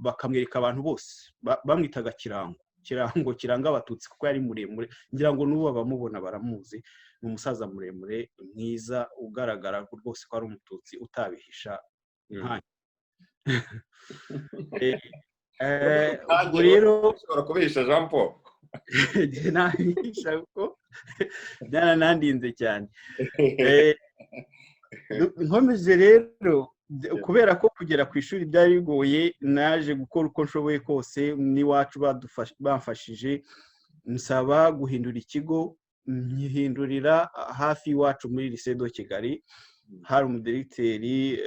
bakamwereka abantu bose bamwitaga kirango kiranga abatutsi kuko yari muremure ngira ngo n'ubu abamubona baramuzi ni umusaza muremure mwiza ugaragara rwose ko ari umututsi utabihisha nkanjye rero ushobora kubihisha Jean Paul nahisha ko byaranandinze cyane nkomeje rero kubera ko kugera ku ishuri byari bigoye naje gukora uko nshoboye kose n'iwacu bamfashije nsaba guhindura ikigo nyihindurira hafi iwacu muri lycée de Kigali hari umudirecteri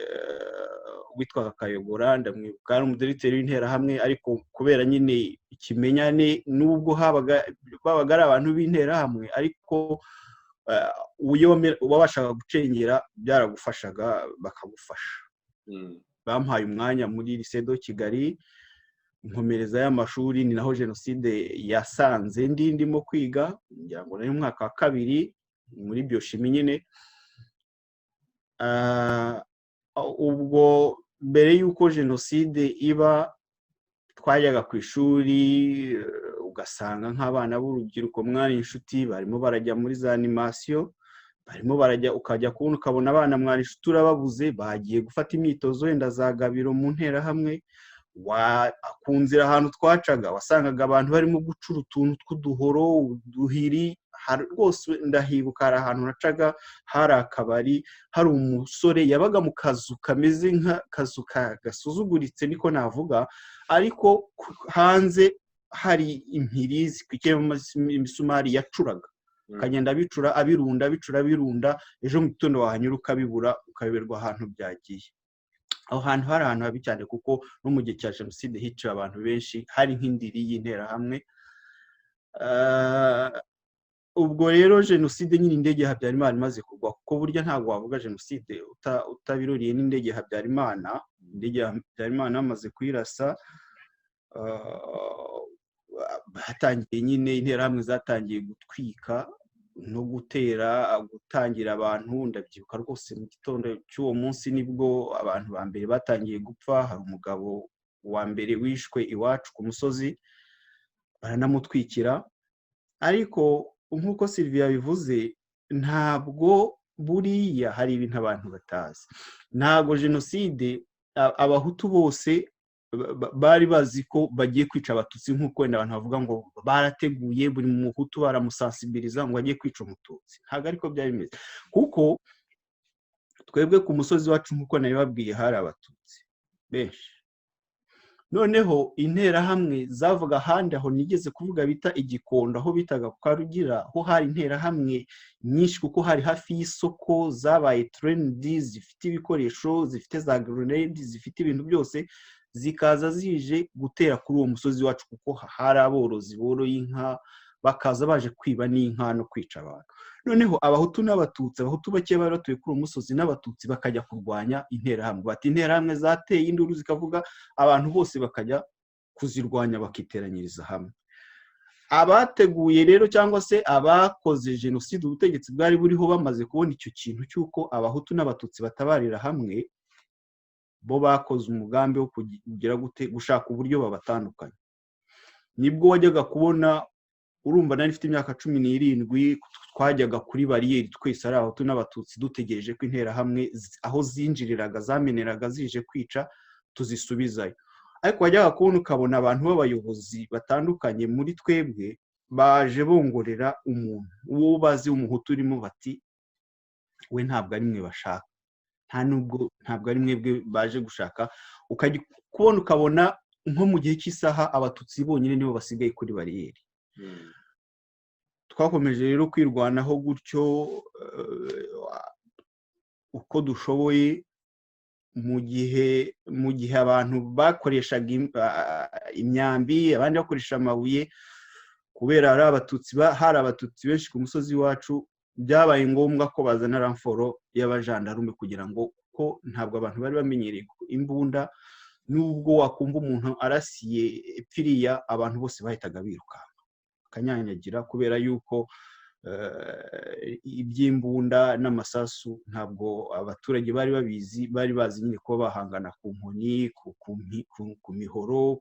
witwaga Kayogora ndamwibuka ari umudirecteri w'interahamwe ariko kubera nyine ikimenyane nubwo babaga ari abantu b'interahamwe ariko wabashaga gucengera byaragufashaga bakagufasha bampaye umwanya muri lycée de Kigali nkomereza y'amashuri ni naho jenoside yasanze ndimo kwiga ngira ngo nari mu mwaka wa 2 muri biochimie nyine ubwo mbere y'uko jenoside iba twajyaga ku ishuri ugasanga nk'abana b'urubyiruko mwari inshuti barimo barajya muri za animation barimo barajya ukajya kubona ukabona abana mwari inshuti urababuze bagiye gufata imyitozo wenda za gabiro mu nterahamwe wakunzira ahantu twacaga wasangaga abantu barimo gucura utuntu tw'uduhoro uduhiri rwose ndahibuka hari ahantu nacaga hari akabari hari umusore yabaga mu kazu kameze nk'akazu gasuzuguritse niko navuga ariko hanze hari impiri zikwikiyemo imisumari yacuraga akagenda abicura abirunda ejo mu gitondo wahanyura ukabibura ukayoberwa ahantu byagiye aho hantu hari ahantu habi cyane kuko no mu gihe cya jenoside hiciwe abantu benshi hari nk'indiri y'interahamwe ubwo rero jenoside nyine indege ya Habyarimana imaze kugwa kuko burya ntabwo wavuga jenoside utabiruriye n'indege ya Habyarimana indege ya Habyarimana bamaze kuyirasa hatangiye nyine interahamwe zatangiye gutwika no gutangira abantu ndabyibuka rwose mu gitondo cy'uwo munsi nibwo abantu ba mbere batangiye gupfa hari umugabo wa mbere wishwe iwacu ku musozi baranamutwikira ariko nk'uko Sylvia bivuze ntabwo buriya hari ibintu abantu batazi ntabwo jenoside abahutu bose bari bazi ko bagiye kwica abatutsi nk'uko wenda abantu bavuga ngo barateguye buri muhutu baramusansibiriza ngo agiye kwica umututsi ntabwo ariko byari bimeze kuko twebwe ku musozi wacu nk'uko nabibabwiye hari abatutsi benshi noneho interahamwe zavuga ahandi aho nigeze kuvuga bita igikondo aho bitaga ku Karugira ho hari interahamwe nyinshi kuko hari hafi y'isoko zabaye trendi zifite ibikoresho zifite za grenade zifite ibintu byose zikaza zije gutera kuri uwo musozi wacu kuko hari aborozi boroye inka bakaza baje kwiba n'inka no kwica abantu noneho abahutu n'abatutsi abahutu bake bari batuye kuri uwo musozi n'abatutsi bakajya kurwanya interahamwe bati interahamwe zateye induru zikavuga abantu bose bakajya kuzirwanya bakiteranyiriza hamwe abateguye rero cyangwa se abakoze jenoside ubutegetsi bwari buriho bamaze kubona icyo kintu cy'uko abahutu n'abatutsi batabarira hamwe bo bakoze umugambi wo kugira gushaka uburyo babatandukanya nibwo wajyaga kubona urumva nari mfite imyaka 17 twajyaga kuri bariyeri twese ari abahutu n'abatutsi dutegereje ko interahamwe aho zinjiriraga zameneraga zije kwica tuzisubizayo ariko wajyaga kubona ukabona abantu b'abayobozi batandukanye muri twebwe baje bongorera umuntu uwo bazi umuhutu urimo bati we ntabwo ari mwe bashaka ntabwo ari mwebwe baje gushaka ukajya kubona ukabona nko mu gihe cy'isaha abatutsi bonyine nibo basigaye kuri bariyeri twakomeje rero kwirwanaho gutyo uko dushoboye mu gihe abantu bakoreshaga imyambi abandi bakoresha amabuye kubera hari abatutsi benshi ku musozi wacu byabaye ngombwa ko bazana ramforo y'abajandarume kugira ngo ko ntabwo abantu bari bamenyereye imbunda nubwo wakumva umuntu arasiye epfiriya abantu bose bahitaga biruka kanyanyagira kubera yuko iby'imbunda n'amasasu ntabwo abaturage bari babizi bari bazi nyine kuba bahangana ku nkoni ku mihoro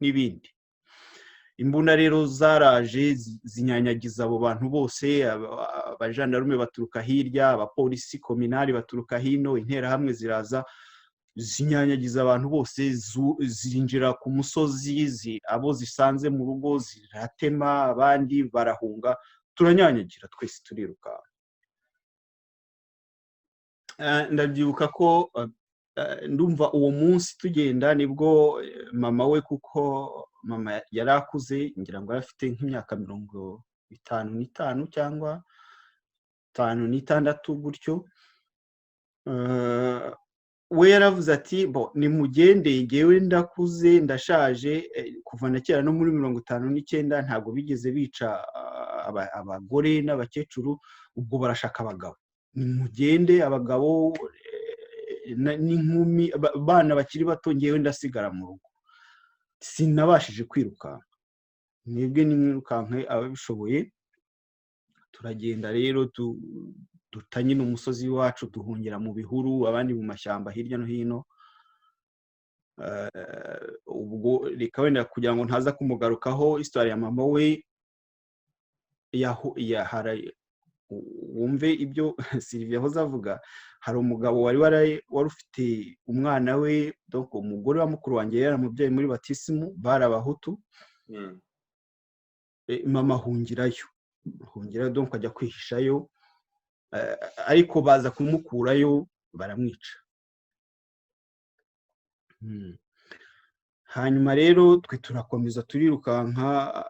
n'ibindi imbunda rero zaraje zinyanyagiza abo bantu bose abajandarume baturuka hirya abapolisi kominari baturuka hino interahamwe ziraza zinyanyagiza abantu bose zinjira ku musozi abo zisanze mu rugo ziratema abandi barahunga turanyanyagira twese turiruka ndabyibuka ko ndumva uwo munsi tugenda nibwo mama we kuko mama yari akuze ngira ngo afite nk'imyaka 55 cyangwa 56 gutyo we yaravuze ati ni mugende ngewe ndakuze ndashaje kuva na kera no muri 59 ntabwo bigeze bica abagore n'abakecuru ubwo barashaka abagabo ni mugende abagabo n'inkumi bana bakiri bato ngewe ndasigara mu rugo sinabashije kwiruka mwebwe nimwirukanke ababishoboye turagenda rero dutanyina umusozi wacu duhungira mu bihuru abandi mu mashyamba hirya no hino ubwo reka wenda kugira ngo ntaza kumugarukaho histoire ya mama we wumve ibyo Sylvia yahoze avuga. Hari umugabo wari ufite umwana we, donc umugore wa mukuru wanjye yaramubyaye muri batisimu, bari abahutu. Mama ahungirayo donc ajya kwihishayo, ariko baza kumukurayo baramwica. Hanyuma rero twe turakomeza turirukanka,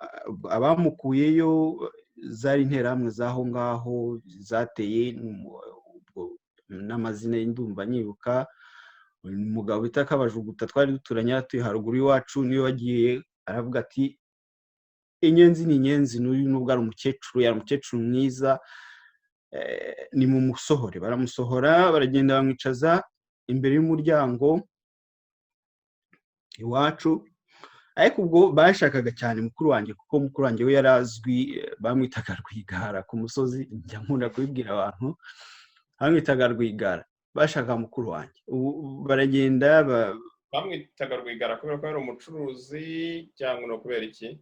abamukuyeyo zari interahamwe z'aho ngaho zateye, n'amazina y'indumva nyibuka. Umugabo bita Kabajuguta twari duturanye atuye haruguru iwacu, niyo wagiye aravuga ati inyenzi ni inyenzi, n'uyu nubwo ari umukecuru, yari umukecuru mwiza, ni mu musohore. Baramusohora, baragenda bamwicaza imbere y'umuryango iwacu, ariko ubwo bashakaga cyane mukuru wanjye, kuko mukuru wanjye we yarazwi, bamwitaga Rwigara ku musozi. Njya nkunda kubibwira abantu, bamwitaga Rwigara, bashaka mukuru wanjye. Baragenda bamwitaga Rwigara kubera ko yari umucuruzi cyangwa no kubera iki?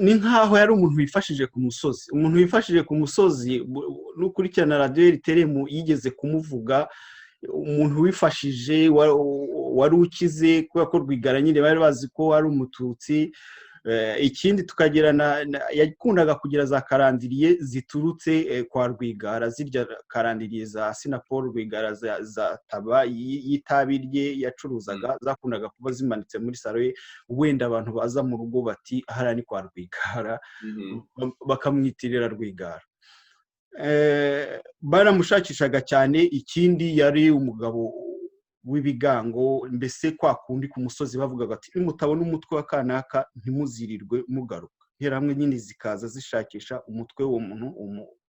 Ni nkaho yari umuntu wifashije ku musozi. Umuntu wifashije ku musozi, n'ukurikirana radiyo Riteremu yigeze kumuvuga, umuntu wifashije wari ukize, kubera ko Rwigara nyine bari bazi ko ari umututsi. Ikindi tukagirana, yakundaga kugira za karandiriye ziturutse kwa Rwigara, zirya karandiriye za Sinapol Rwigara za taba y'itabi rye yacuruzaga, zakundaga kuba zimanitse muri salo ye. Wenda abantu baza mu rugo bati hariya ni kwa Rwigara, bakamwitirira Rwigara. Baramushakishaga cyane. Ikindi yari umugabo w'ibigango, mbese kwa kundi ku musozi bavugaga ati nimutabona umutwe wa kanaka ntimuzirirwe mugaruka. Interahamwe nyine zikaza zishakisha umutwe w'uwo muntu.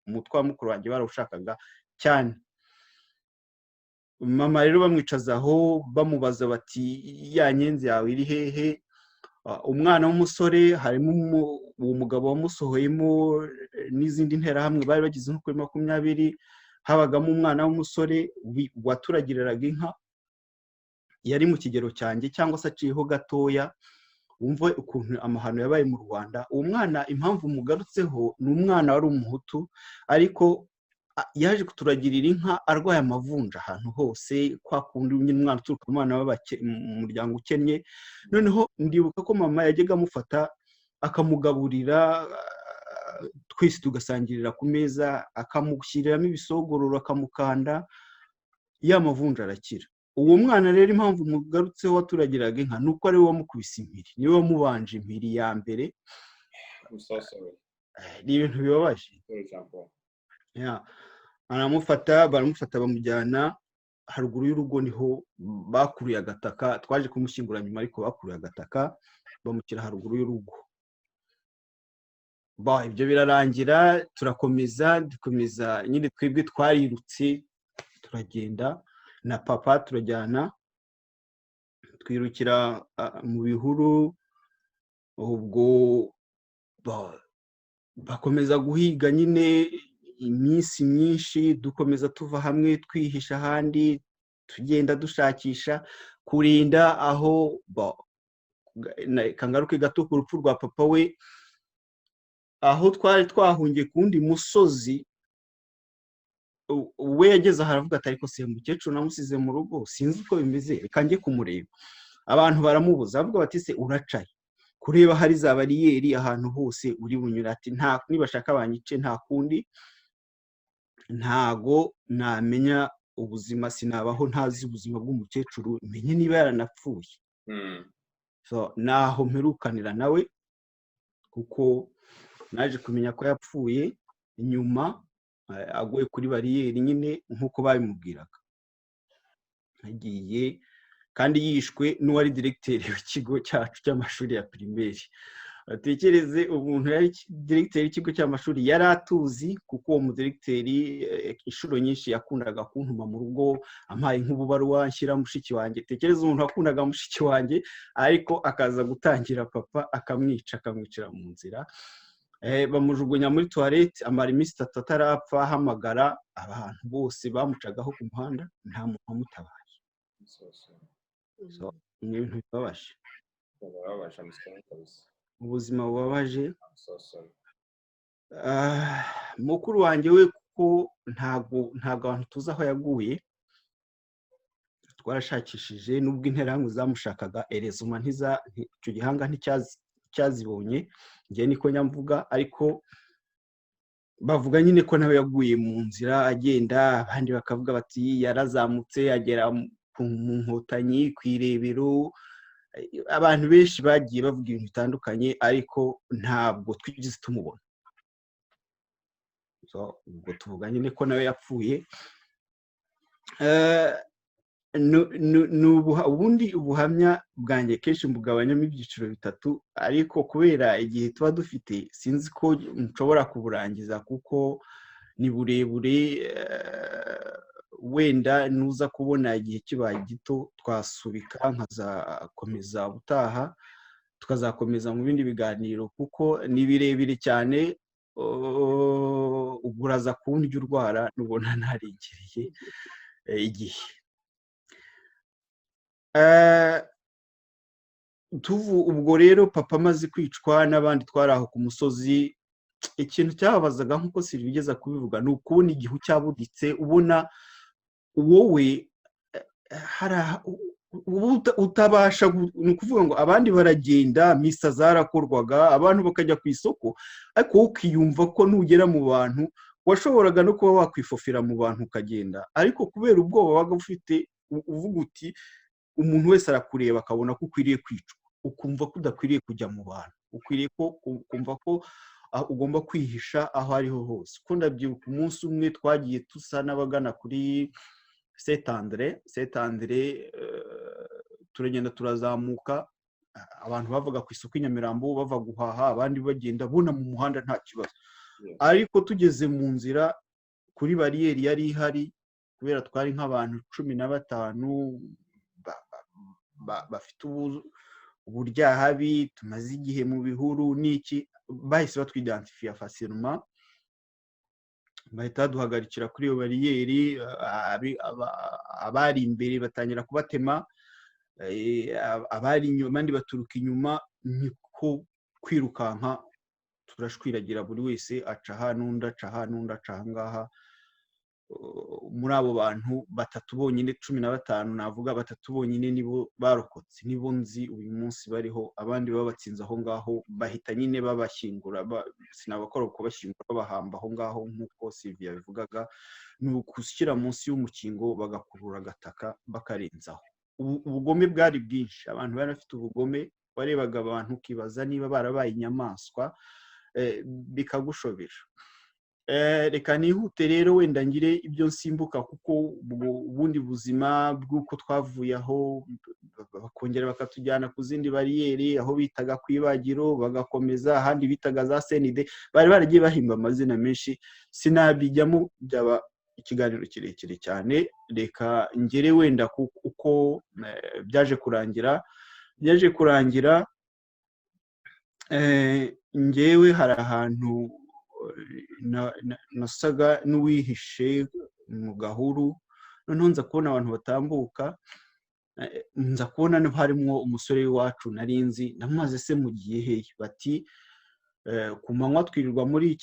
Umutwe wa mukuru wanjye barawushakaga cyane. Mama rero bamwicazaho, bamubaza bati ya nyenzi yawe iri hehe? Umwana w'umusore, harimo uwo mugabo wamusohoyemo n'izindi nterahamwe, bari bagize nko kuri 20. Habagamo umwana w'umusore waturagiriraga inka, yari mu kigero cyanjye cyangwa se aciyeho gatoya. Wumve ukuntu amahano yabaye mu Rwanda. Uwo mwana impamvu mugarutseho, ni umwana wari umuhutu, ariko yaje kuturagirira inka arwaye amavunja ahantu hose, kwa kundi nyine umwana uturuka mu muryango ukennye. Noneho ndibuka ko mama yajyaga amufata akamugaburira, twese tugasangirira ku meza, akamushyiriramo ibisogororo, akamukanda, ya mavunja arakira. Uwo mwana rero impamvu mugarutseho waturagiraga inka, nuko ari we wamukubise impiri, niwe wamubanje impiri ya mbere. Ni ibintu bibabaje. Baramufata bamujyana haruguru y'urugo, niho bakuruye agataka. Twaje kumushyingura nyuma, ariko bakuruye agataka bamushyira haruguru y'urugo. Ibyo birarangira, dukomeza nyine. Twebwe twarirutse turagenda na papa, turajyana twirukira mu bihuru. Ubwo bakomeza guhiga nyine iminsi myinshi, dukomeza tuva hamwe twihisha ahandi, tugenda dushakisha kurinda aho kangaruke gato ku rupfu rwa papa we, aho twari twahungiye ku wundi musozi. We yageze aha aravuga ati ariko se umukecuru namusize mu rugo, sinzi uko bimeze, reka njye kumureba. Abantu baramubuza, bavuga bati se uracaye kureba hari za bariyeri ahantu hose uri bunyura? Ati nibashaka banyice, nta kundi, ntago namenya ubuzima, sinabaho ntazi ubuzima bw'umukecuru, menye niba yaranapfuye. Naho mperukanira nawe, kuko naje kumenya ko yapfuye nyuma, aguye kuri bariyeri nyine nk'uko babimubwiraga. Agiye kandi yishwe n'uwari diregiteri w'ikigo cyacu cy'amashuri ya primaire. Atekereze, umuntu yari diregiteri w'ikigo cy'amashuri, yari atuzi, kuko uwo mudiregiteri inshuro nyinshi yakundaga kuntuma mu rugo, ampaye nk'ububaruwa nshyira mushiki wanjye. Tekereza umuntu wakundaga mushiki wanjye, ariko akaza gutangira papa akamwicira mu nzira. Bamujugunya muri toilette, amara iminsi 3 atarapfa. Ahamagara abantu bose bamucagaho ku muhanda, nta muntu wamutabaye. Ni ibintu bibabaje, ubuzima bubabaje. mukuru wanjye we kuko ntabwo abantu tuzi aho yaguye, twarashakishije nubwo interahamwe zamushakaga erezuma icyo gihanga nticyazibonye, njye niko nyamvuga, ariko bavuga nyine ko nawe yaguye mu nzira agenda, abandi bakavuga bati yarazamutse agera mu nkotanyi ku irebero. Abantu benshi bagiye bavuga ibintu bitandukanye, ariko ntabwo twigeze tumubona. Ubwo tuvuga nyine ko nawe yapfuye. Ubundi ubuhamya bwanjye kenshi mbugabanyamo ibyiciro bitatu, ariko kubera igihe tuba dufite sinzi ko nshobora kuburangiza kuko ni burebure. Wenda nuza kubona igihe kibaye gito twasubika nkazakomeza ubutaha, tukazakomeza mu bindi biganiro kuko ni birebire cyane. Uraza kundya urwara nubona ntarengereye igihe. Ubwo rero papa amaze kwicwa n'abandi twari aho ku musozi, ikintu cyababazaga nk'uko Sylvie kubivuga ni ukubona igihu cyabuditse, ubona wowe utabasha, ni ukuvuga ngo abandi baragenda, misa zarakorwaga, abantu bakajya ku isoko, ariko wowe ukiyumva ko nugera mu bantu washoboraga no kuba wakwifofera mu bantu ukagenda, ariko kubera ubwoba wabaga ufite uvuga uti umuntu wese arakureba akabona ko ukwiriye kwicwa, ukumva ko udakwiriye kujya mu bantu, ukumva ko ugomba kwihisha aho ariho hose. Ko ndabyibuka umunsi umwe twagiye tusa n'abagana kuri Saint Andre, turagenda turazamuka, abantu bavaga ku isoko i Nyamirambo bava guhaha, abandi bagenda bona mu muhanda nta kibazo, ariko tugeze mu nzira kuri bariyeri yari ihari, kubera twari nk'abantu 15 bafite uburyahabi, tumaze igihe mu bihuru n'iki, bahise batwidentifiya facilement, bahita baduhagarikira kuri iyo bariyeri. Abari imbere batangira kubatema, abari inyuma abandi baturuka inyuma, niko kwirukanka turashwiragira, buri wese aca aha n'undi aca aha n'undi aca aha ngaha. Muri abo bantu 3 bonyine 15 navuga 3 bonyine nibo barokotse, nibo nzi uyu munsi bariho, abandi babatsinze aho ngaho bahita nyine babashyingura, sinabakora uko bashyingura, babahamba aho ngaho nk'uko Sylvie yabivugaga, ni ukushyira munsi y'umukingo bagakurura agataka bakarenzaho. Ubugome bwari bwinshi, abantu bari bafite ubugome, warebaga abantu ukibaza niba barabaye inyamaswa, bikagushobera. Reka nihute rero wenda ngire ibyo nsimbuka, kuko ubundi buzima bw'uko twavuye aho bakongera bakatujyana ku zindi bariyeri, aho bitaga ku ibagiro, bagakomeza ahandi bitaga za senide, bari baragiye bahimba amazina menshi, sinabijyamo byaba ikiganiro kirekire cyane. Reka ngere wenda uko byaje kurangira. Ngewe hari ahantu nasaga n'uwihishe mu gahuru, noneho nza kubona abantu batambuka, nza kubona harimo umusore w'iwacu nari nzi, namumaze se mugiye hehe? Bati ku manywa twirirwa muri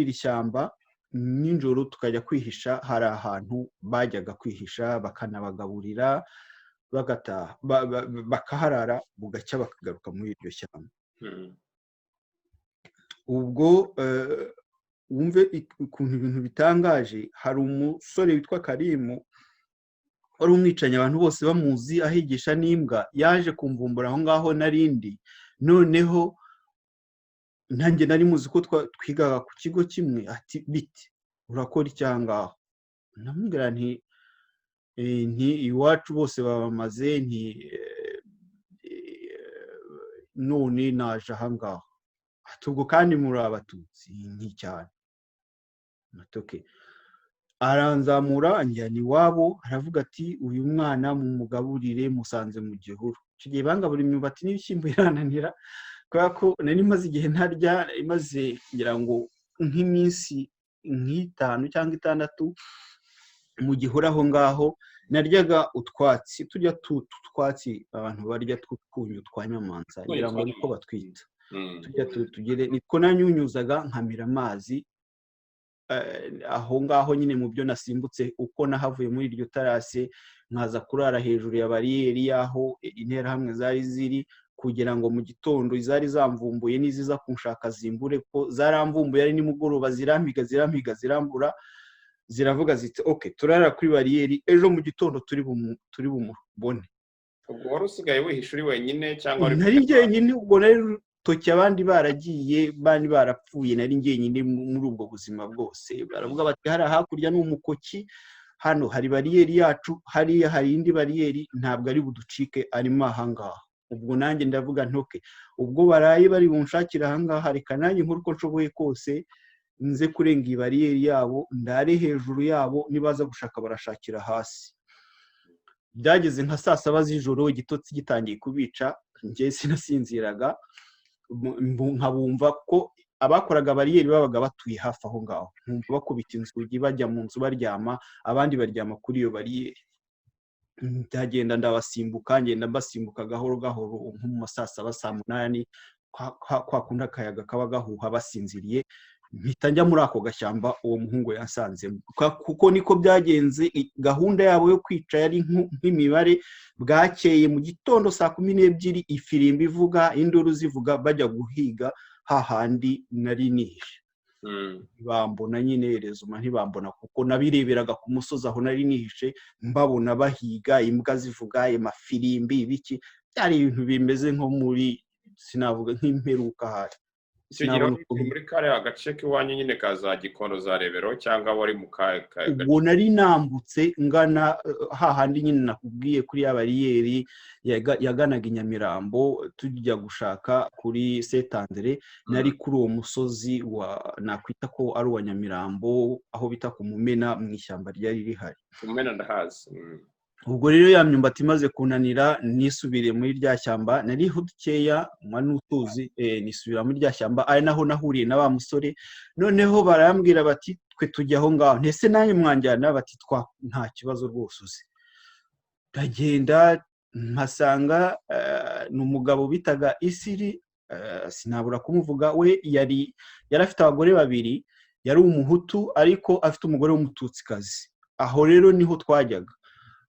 iri shyamba, nijoro tukajya kwihisha, hari ahantu bajyaga kwihisha bakanabagaburira, bagataha bakaharara, bugacya bakagaruka muri iryo shyamba. Ubwo wumve ukuntu ibintu bitangaje. Hari umusore witwa Karimu, wari umwicanyi, abantu bose bamuzi, ahigisha n'imbwa, yaje kumvumbura aho ngaho narindi, noneho nanjye nari muzi ko twigaga ku kigo kimwe. Ati biti urakora icyaha ngaho? Namubwira nti iwacu bose babamaze, none naje aha ngaho. Ati ubwo kandi muri abatutsi? Cyane. Natoke aranzamura anjyana iwabo, aravuga ati uyu mwana mumugaburire, musanze mu gihuru. Icyo gihe bangabura imyumbati n'ibishyimbo irananira, kubera ko nari maze igihe ntarya, imaze ngira ngo nk'iminsi 5 cyangwa 6 mu gihuru aho ngaho. Naryaga utwatsi, turya twatsi abantu barya tw'utwunyu twa nyamanza, ngira ngo niko batwita. tujya tugere niko nanyunyuzaga nkamira amazi aho ngaho nyine mu byo nasimbutse uko nahavuye muri iryo tarasi nkaza kurara hejuru ya bariyeri y'aho interahamwe zari ziri kugira ngo mu gitondo zari zamvumbuye n'iziza kunshaka zimbure ko zaramvumbuye ari nimugoroba zirambura ziravuga ziti okay turara kuri bariyeri ejo mu gitondo turi bumubone. Ubwo wari usigaye wihisha uri wenyine cyangwa nari njyenyine ubwo nari toki abandi baragiye bandi barapfuye nari njyenyine muri ubwo buzima bwose. Baravuga bati hari hakurya n'umukoki hano hari bariyeri yacu hariya hari indi bariyeri ntabwo ari buducike arimo ahangaha. Ubwo nanjye ndavuga ntoke ubwo baraye bari bunshakira ahangaha reka nanjye nkuru ko nshoboye kose nze kurenga iyi bariyeri yabo ndare hejuru yabo nibaza gushaka barashakira hasi. Byageze nka saa 7 z'ijoro igitotsi gitangiye kubica njye sinasinziraga nkabumva ko abakoraga bariyeri babaga batuye hafi aho ngaho nkumva bakubita inzugi bajya mu nzu baryama abandi baryama kuri iyo bariyeri. Ndagenda ndabasimbuka ngenda mbasimbuka gahoro gahoro nko mu saa 7 saa 8 kwa kunda akayaga kaba gahuha basinziriye mpita njya muri ako gashyamba uwo muhungu yasanzemo kuko niko byagenze. Gahunda yabo yo kwica yari nk'imibare bwakeye mu gitondo saa 12 ifirimbi ivuga induru zivuga bajya guhiga hahandi nari nihishe. Bambona nyine rezuma ntibambona kuko nabireberaga ku musozi aho nari nihishe mbabona bahiga imbwa zivuga amafirimbi ibiki byari ibintu bimeze nko muri sinavuga nk'imperuka hari. Muri kare agace k'iwanyu nyine kaza Gikondo za Rebero cyangwa wari mu ubwo nari nambutse ngana hahandi nyine nakubwiye kuri ya bariyeri yaganaga Inyamirambo tujya gushaka kuri Setandere nari kuri uwo musozi wa nakwita ko ari uwa Nyamirambo aho bita ku Mumena mu ishyamba ryari rihari. Mumena ndahazi. Ubwo rero ya myumbati imaze kunanira nisubire muri rya shyamba nari hudukeya mwanutuzi nisubira muri rya shyamba ari naho nahuriye na ba musore noneho barambwira bati twe tujya aho ngaho ntese nanjye mwanjyana bati nta kibazo rwose uzi. Ndagenda mpasanga n'umugabo bitaga Isiri sinabura kumuvuga we yari afite abagore babiri yari umuhutu ariko afite umugore w'umututsikazi. Aho rero niho twajyaga.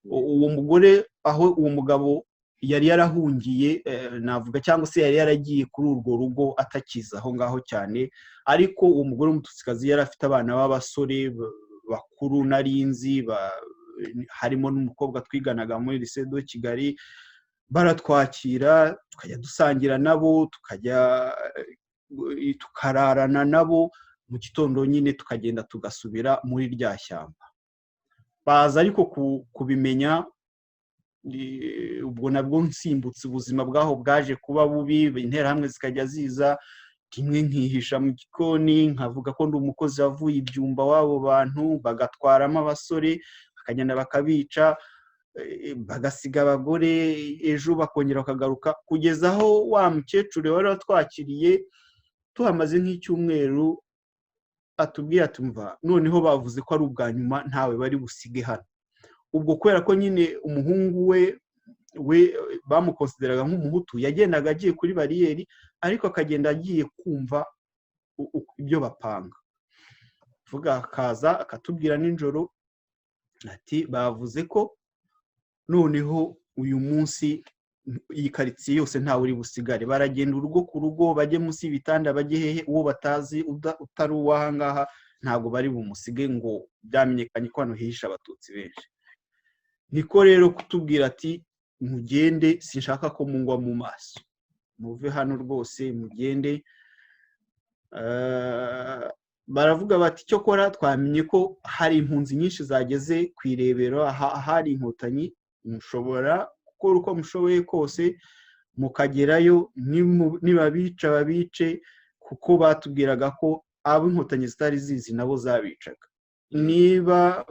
Uwo mugore aho uwo mugabo yari yarahungiye navuga cyangwa se yari yaragiye kuri urwo rugo atakiza aho ngaho cyane ariko uwo mugore w'umututsikazi yari afite abana b'abasore bakuru narinzi harimo n'umukobwa twiganaga muri lycée de Kigali baratwakira tukajya dusangira nabo tukajya tukararana nabo mu gitondo nyine tukagenda tugasubira muri rya shyamba. Baza ariko kubimenya ubwo nabwo nsimbutse ubuzima bwaho bwaje kuba bubi interahamwe zikajya ziza kimwe nkihisha mu gikoni nkavuga ko ndi umukozi wavuye ibyumba wabo bantu bagatwaramo abasore bakagenda bakabica bagasiga abagore ejo bakongera bakagaruka kugeza aho wa mukecuru wari watwakiriye tuhamaze nk'icyumweru atubwira tumva noneho bavuze ko ari ubwa nyuma ntawe bari busige hano. Ubwo kubera ko nyine umuhungu we bamukonsideraga nk'umuhutu yagendaga agiye kuri bariyeri ariko akagenda agiye kumva ibyo bapanga vuga akaza akatubwira nijoro ati bavuze ko noneho uyu munsi iyi karitsiye yose ntawe uri busigare baragenda urugo ku rugo bajye munsi y'ibitanda bajye hehe uwo batazi utari uwahangaha ntago bari bumusige ngo byamenyekanye ko hano hihisha abatutsi benshi. Niko rero kutubwira ati mugende sinshaka ko mungwa mu maso muve hano rwose mugende. Baravuga bati cyo kora twamenye ko hari impunzi nyinshi zageze ku Irebero hari inkotanyi mushobora gukora uko mushoboye kose mukagerayo nibabica babice kuko batubwiraga ko abo inkotanyi zitari zizi nabo zabicaga. Niba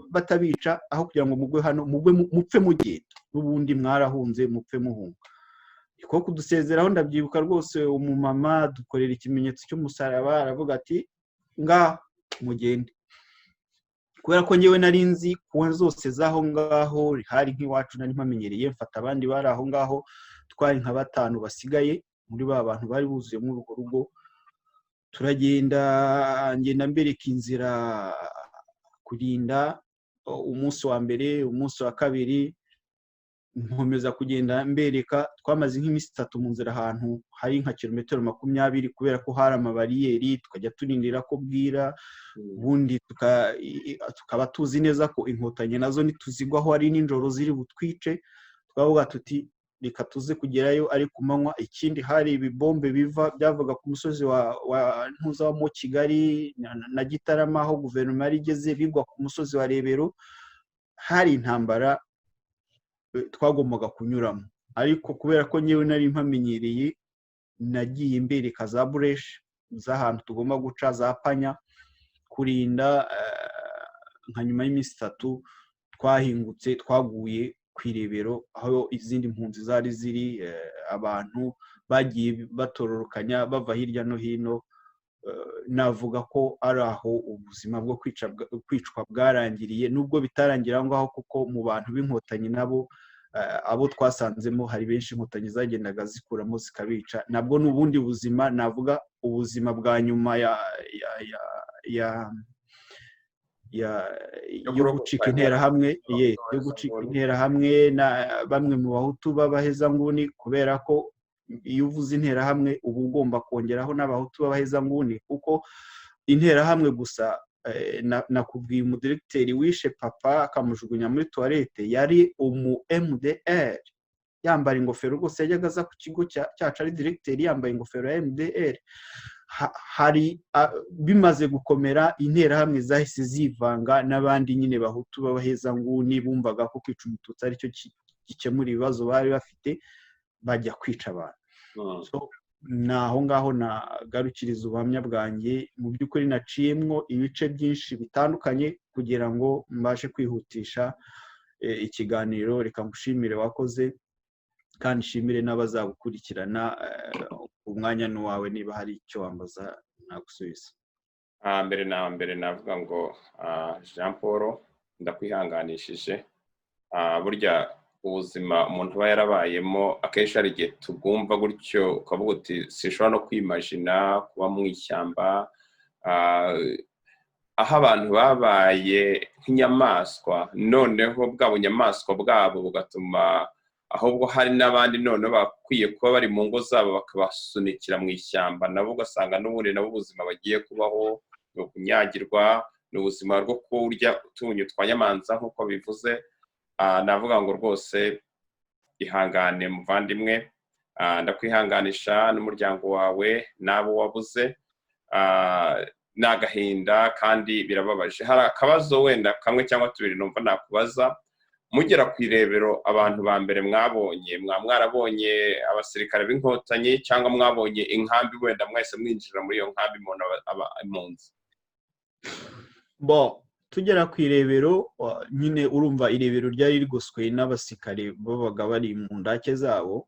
batabica aho kugira ngo mugwe hano mupfe mugenda n'ubundi mwarahunze mupfe muhunga. Iko kudusezeraho ndabyibuka rwose umumama dukorera ikimenyetso cy'umusaraba aravuga ati nga mugende. Kubera ko ngewe nari nzi kuwa zose zaho ngaho hari nk'iwacu nari mpamenyereye mfata abandi bari aho ngaho twari nka 5 basigaye muri ba bantu bari buzuye muri urwo rugo, turagenda ngenda mbereka inzira kurinda umunsi wa mbere, umunsi wa kabiri, nkomeza kugenda mbereka. Twamaze nk'iminsi 3 mu nzira ahantu hari nka kilometero 20 kubera ko hari amabariyeri, tukajya turindira ko bwira, ubundi tukaba tuzi neza ko inkotanyi nazo nituzigwaho ari n'injoro ziri butwice, twavuga tuti reka tuze kugerayo ari ku manywa. Ikindi hari ibibombe byavaga ku musozi wa ntuza wa Kigali na Gitarama aho guverinoma yari igeze, bigwa ku musozi wa Rebero. Hari intambara twagombaga kunyuramo, ariko kubera ko nyewe nari mpamenyereye, nagiye mbereka za bureshi z'ahantu tugomba guca, za panya, kurinda. Nka nyuma y'iminsi 3 twahingutse, twaguye ku Irebero aho izindi mpunzi zari ziri. Abantu bagiye batororokanya bava hirya no hino. Navuga ko ari aho ubuzima bwo kwicwa bwarangiriye, nubwo bitarangira aho ngaho, kuko mu bantu b'inkotanyi nabo abo twasanzemo hari benshi inkotanyi zagendaga zikuramo zikabica. Nabwo n'ubundi buzima, navuga ubuzima bwa nyuma yo gucika interahamwe, yo gucika interahamwe na bamwe mu bahutu b'abahezanguni, kubera ko iyo uvuze interahamwe uba ugomba kongeraho n'abahutu b'abahezanguni, kuko interahamwe gusa, nakubwiye umudiregiteri wishe papa akamujugunya muri toilette yari umu MDR, yambara ingofero rwose. Yajyaga aza ku kigo cyacu ari diregiteri yambaye ingofero ya MDR. Hari bimaze gukomera, interahamwe zahise zivanga n'abandi nyine bahutu b'abahezanguni bumvaga ko kwica umututsi aricyo gikemura ibibazo bari bafite, bajya kwica abantu. So naho ngaho nagarukiriza ubuhamya bwanjye. Mu by'ukuri naciyemwo ibice byinshi bitandukanye kugira ngo mbashe kwihutisha ikiganiro. Reka ngushimire wakoze, kandi nshimire n'abazagukurikirana. Umwanya ni wawe, niba hari icyo wambaza nagusubiza. Mbere na mbere navuga ngo Jean Paul, ndakwihanganishije. Burya ubuzima umuntu aba yarabayemo akenshi hari igihe tugumva gutyo, ukavuga uti sinshobora no kwimagina kuba mu ishyamba, aho abantu babaye nk'inyamaswa, noneho bwa bunyamaswa bwabo bugatuma ahubwo hari n'abandi none bakwiye kuba bari mu ngo zabo bakabasunikira mu ishyamba, nabo ugasanga n'ubundi nabo ubuzima bagiye kubaho no kunyagirwa, n'ubuzima bwo kurya utunyu twa nyamanza nk'uko bivuze. Navuga ngo rwose ihangane muvandimwe, ndakwihanganisha n'umuryango wawe n'abo wabuze. N'agahinda kandi birababaje. Hari akabazo wenda kamwe cyangwa 2 numva nakubaza. Mugera ku Irebero, abantu ba mbere mwarabonye abasirikare b'inkotanyi, cyangwa mwabonye inkambi, wenda mwese mwinjira muri iyo nkambi umuntu impunzi? Tugera ku Irebero, nyine urumva Irebero ryari rigoswe n'abasirikare babaga bari mu ndake zabo.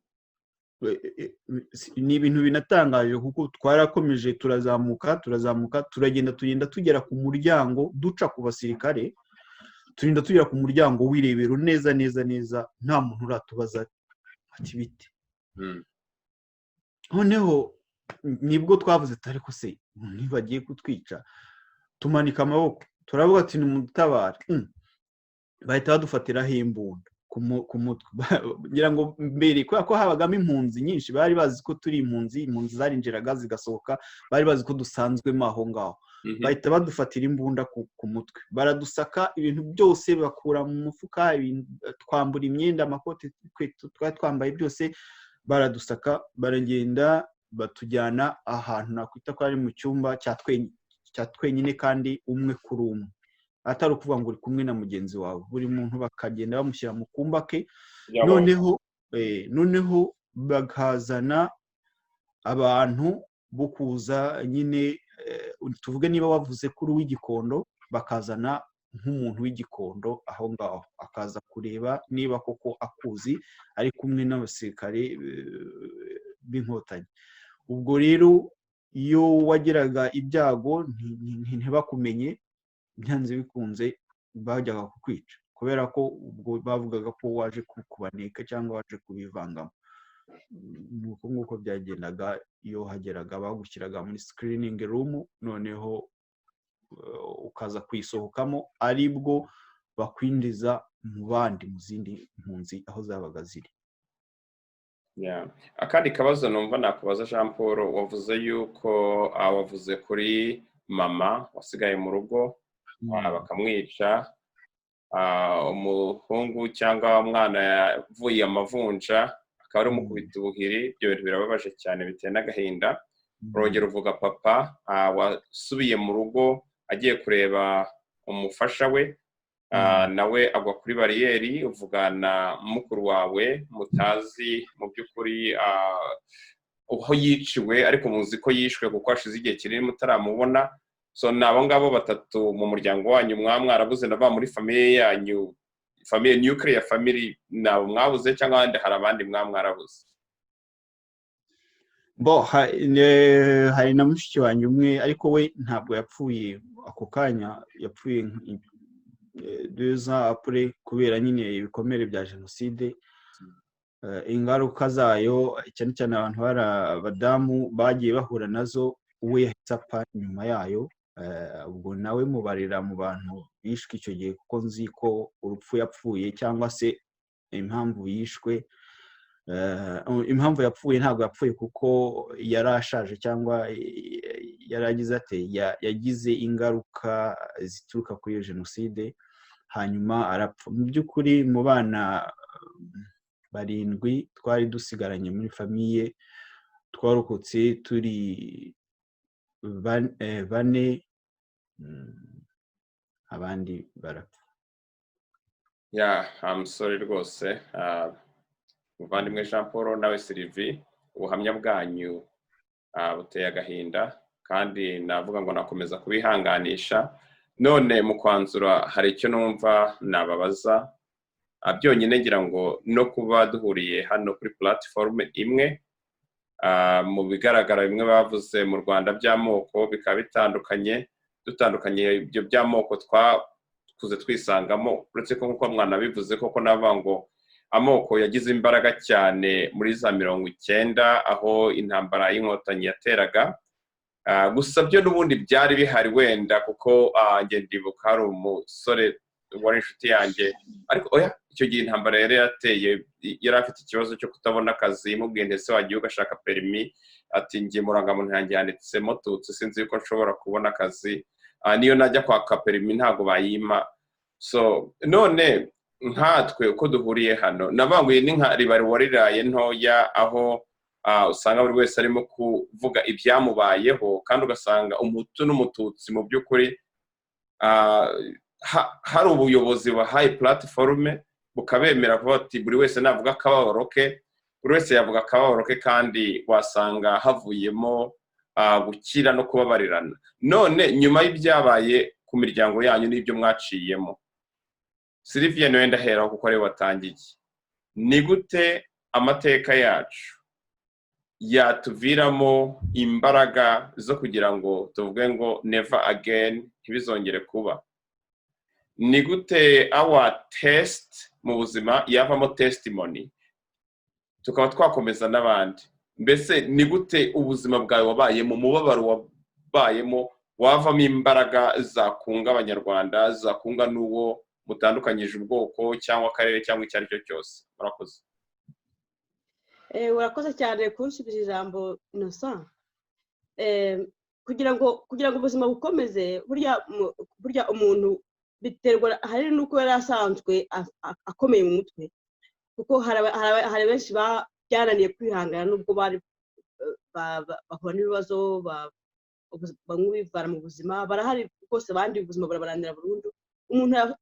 Ni ibintu binatangaje, kuko twarakomeje turazamuka tugenda tugera ku muryango, duca ku basirikare, turinda tugera ku muryango w'Irebero neza, nta muntu uratubaza ati bite. Noneho nibwo twavuze ariko se ntibagiye kutwica. Tumanika amaboko, turavuga ati nimutabare. Bahita badufatiraho imbunda ku mutwe. Ngira ngo mbere kubera ko habagamo impunzi nyinshi, bari bazi ko turi impunzi zarinjiraga zigasohoka, bari bazi ko dusanzwemo aho ngaho. Bahita badufatira imbunda ku mutwe, baradusaka, ibintu byose bakura mu mufuka, twambura imyenda, amakoti twari twambaye byose baradusaka. Baragenda batujyana ahantu nakwita ko ari mu cyumba cya twenyine, kandi umwe kuri umwe, atari ukuvuga ngo uri kumwe na mugenzi wawe. Buri muntu bakagenda bamushyira mu kumba ke. Noneho bakazana abantu bo kuza nyine, tuvuge niba wavuze kuri w'Igikondo, bakazana nk'umuntu w'Igikondo aho ngaho, akaza kureba niba koko akuzi, ari kumwe n'abasirikare b'inkotanyi. Ubwo rero iyo wageraga ibyago ntibakumenye, byanze bikunze bajyaga kukwica, kubera ko ubwo bavugaga ko waje kubaneka cyangwa waje kubivangamo. nuko nguko byagendaga iyo hageraga bagushyiraga muri screening room noneho ukaza kwisohokamo aribwo bakwinjiza mu bandi mu zindi mpunzi aho zabaga ziri. Akandi kabazo numva nakubaza Jean Paul, wavuze yuko wavuze kuri mama wasigaye mu rugo bakamwica, umuhungu cyangwa umwana yavuye amavunja akaba ari umukubita ubuhiri. Ibyo bintu birababaje cyane biteye n'agahinda. Urongera uvuga papa wasubiye mu rugo agiye kureba umufasha we, nawe agwa kuri bariyeri. Uvugana mukuru wawe mutazi mu by'ukuri aho yiciwe, ariko muzi ko yishwe kuko hashize igihe kinini mutaramubona. So nabo ngabo batatu mu muryango wanyu mwarabuze, naba muri famille yanyu, famille nuclear family, nabo mwabuze cyangwa abandi hari abandi mwarabuze? Hari na mushiki wanyu umwe, ariko we ntabwo yapfuye ako kanya, yapfuye 2 ans après kubera nyine ibikomere bya jenoside. Ingaruka zayo cyane cyane abantu abadamu bagiye bahura nazo, we yahise apfa nyuma yayo. Ubwo nawe mubarira mu bantu bishwe icyo gihe, kuko nzi ko urupfu yapfuye cyangwa se impamvu yishwe. Impamvu yapfuye ntabwo yapfuye kuko yarashaje cyangwa yaragize yagize ingaruka zituruka kuri jenoside hanyuma arapfa. Mu by'ukuri mu bana 7 twari dusigaranye muri famille, twarokotse turi 4, abandi barapfa. I'm sorry rwose. Muvandimwe Jean Paul nawe Sylvie, ubuhamya bwanyu buteye agahinda kandi navuga ngo nakomeza kubihanganisha. None mu kwanzura hari icyo numva nababaza, byonyine ngira ngo no kuba duhuriye hano kuri platform imwe, mu bigaragara bimwe bavuze mu Rwanda by'amoko bikaba dutandukanye ibyo by'amoko twakuze twisangamo, uretse ko nkuko mwana bivuze koko navuga ngo amoko yagize imbaraga cyane muri za 90 aho intambara y'inkotanyi yateraga. Gusa byo n'ubundi byari bihari wenda kuko nge ndibuka hari umusore wari inshuti yanjye, ariko icyo gihe intambara yari yateye, yari afite ikibazo cyo kutabona akazi. Mubwiye ndetse wagiye ugashaka perimi, ati ngiye murangamuntu yanjye yanditsemo tutsi, sinzi yuko nshobora kubona akazi, niyo najya kwaka perimi ntago bayima. So none nkatwe uko duhuriye hano nabanguye n'inka ribari wariraye ntoya, aho usanga buri wese arimo kuvuga ibyamubayeho, kandi ugasanga umutu n'umututsi mu by'ukuri hari ubuyobozi wahaye platforme bukabemera kuvuga ati buri wese navuga akababaro ke, buri wese yavuga akababaro ke, kandi wasanga havuyemo gukira no kubabarirana. None nyuma y'ibyabaye ku miryango yanyu n'ibyo mwaciyemo, Sylvie niwe ndahera kuko ari watangiye, ni gute amateka yacu yatuviramo imbaraga zo kugira ngo tuvuge ngo never again, ntibizongere kuba? Ni gute our test mu buzima yavamo testimony tukaba twakomeza n'abandi? Mbese ni gute ubuzima bwawe wabayemo, umubabaro wabayemo wavamo imbaraga zakunga Abanyarwanda, zakunga n'uwo mutandukanyije ubwoko cyangwa akarere cyangwa icyo ari cyo cyose? Murakoze. Urakoze cyane kunsubiza ijambo Innocent. Kugira ngo ubuzima bukomeze, burya umuntu biterwa hari nuko yari asanzwe akomeye mu mutwe, kuko hari benshi byananiye kwihangana nubwo bari bahura n'ibibazo, bamwe bivana mu buzima, barahari rwose, abandi ubuzima burabaranira burundu. Umuntu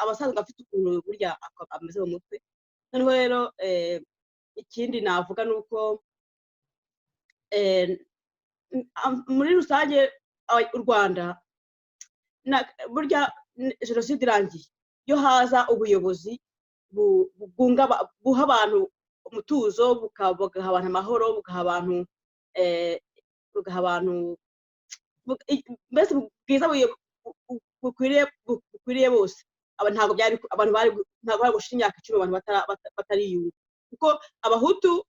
abasanzwe afite ukuntu burya ameze mu mutwe. Noneho rero ikindi navuga nuko muri rusange u Rwanda burya jenoside irangiye, iyo haza ubuyobozi buha abantu umutuzo, bugaha abantu amahoro, bugaha abantu mbese bwiza bukwiriye bose, ntabwo bari gushira imyaka 10 abantu batariyunga, kuko abahutu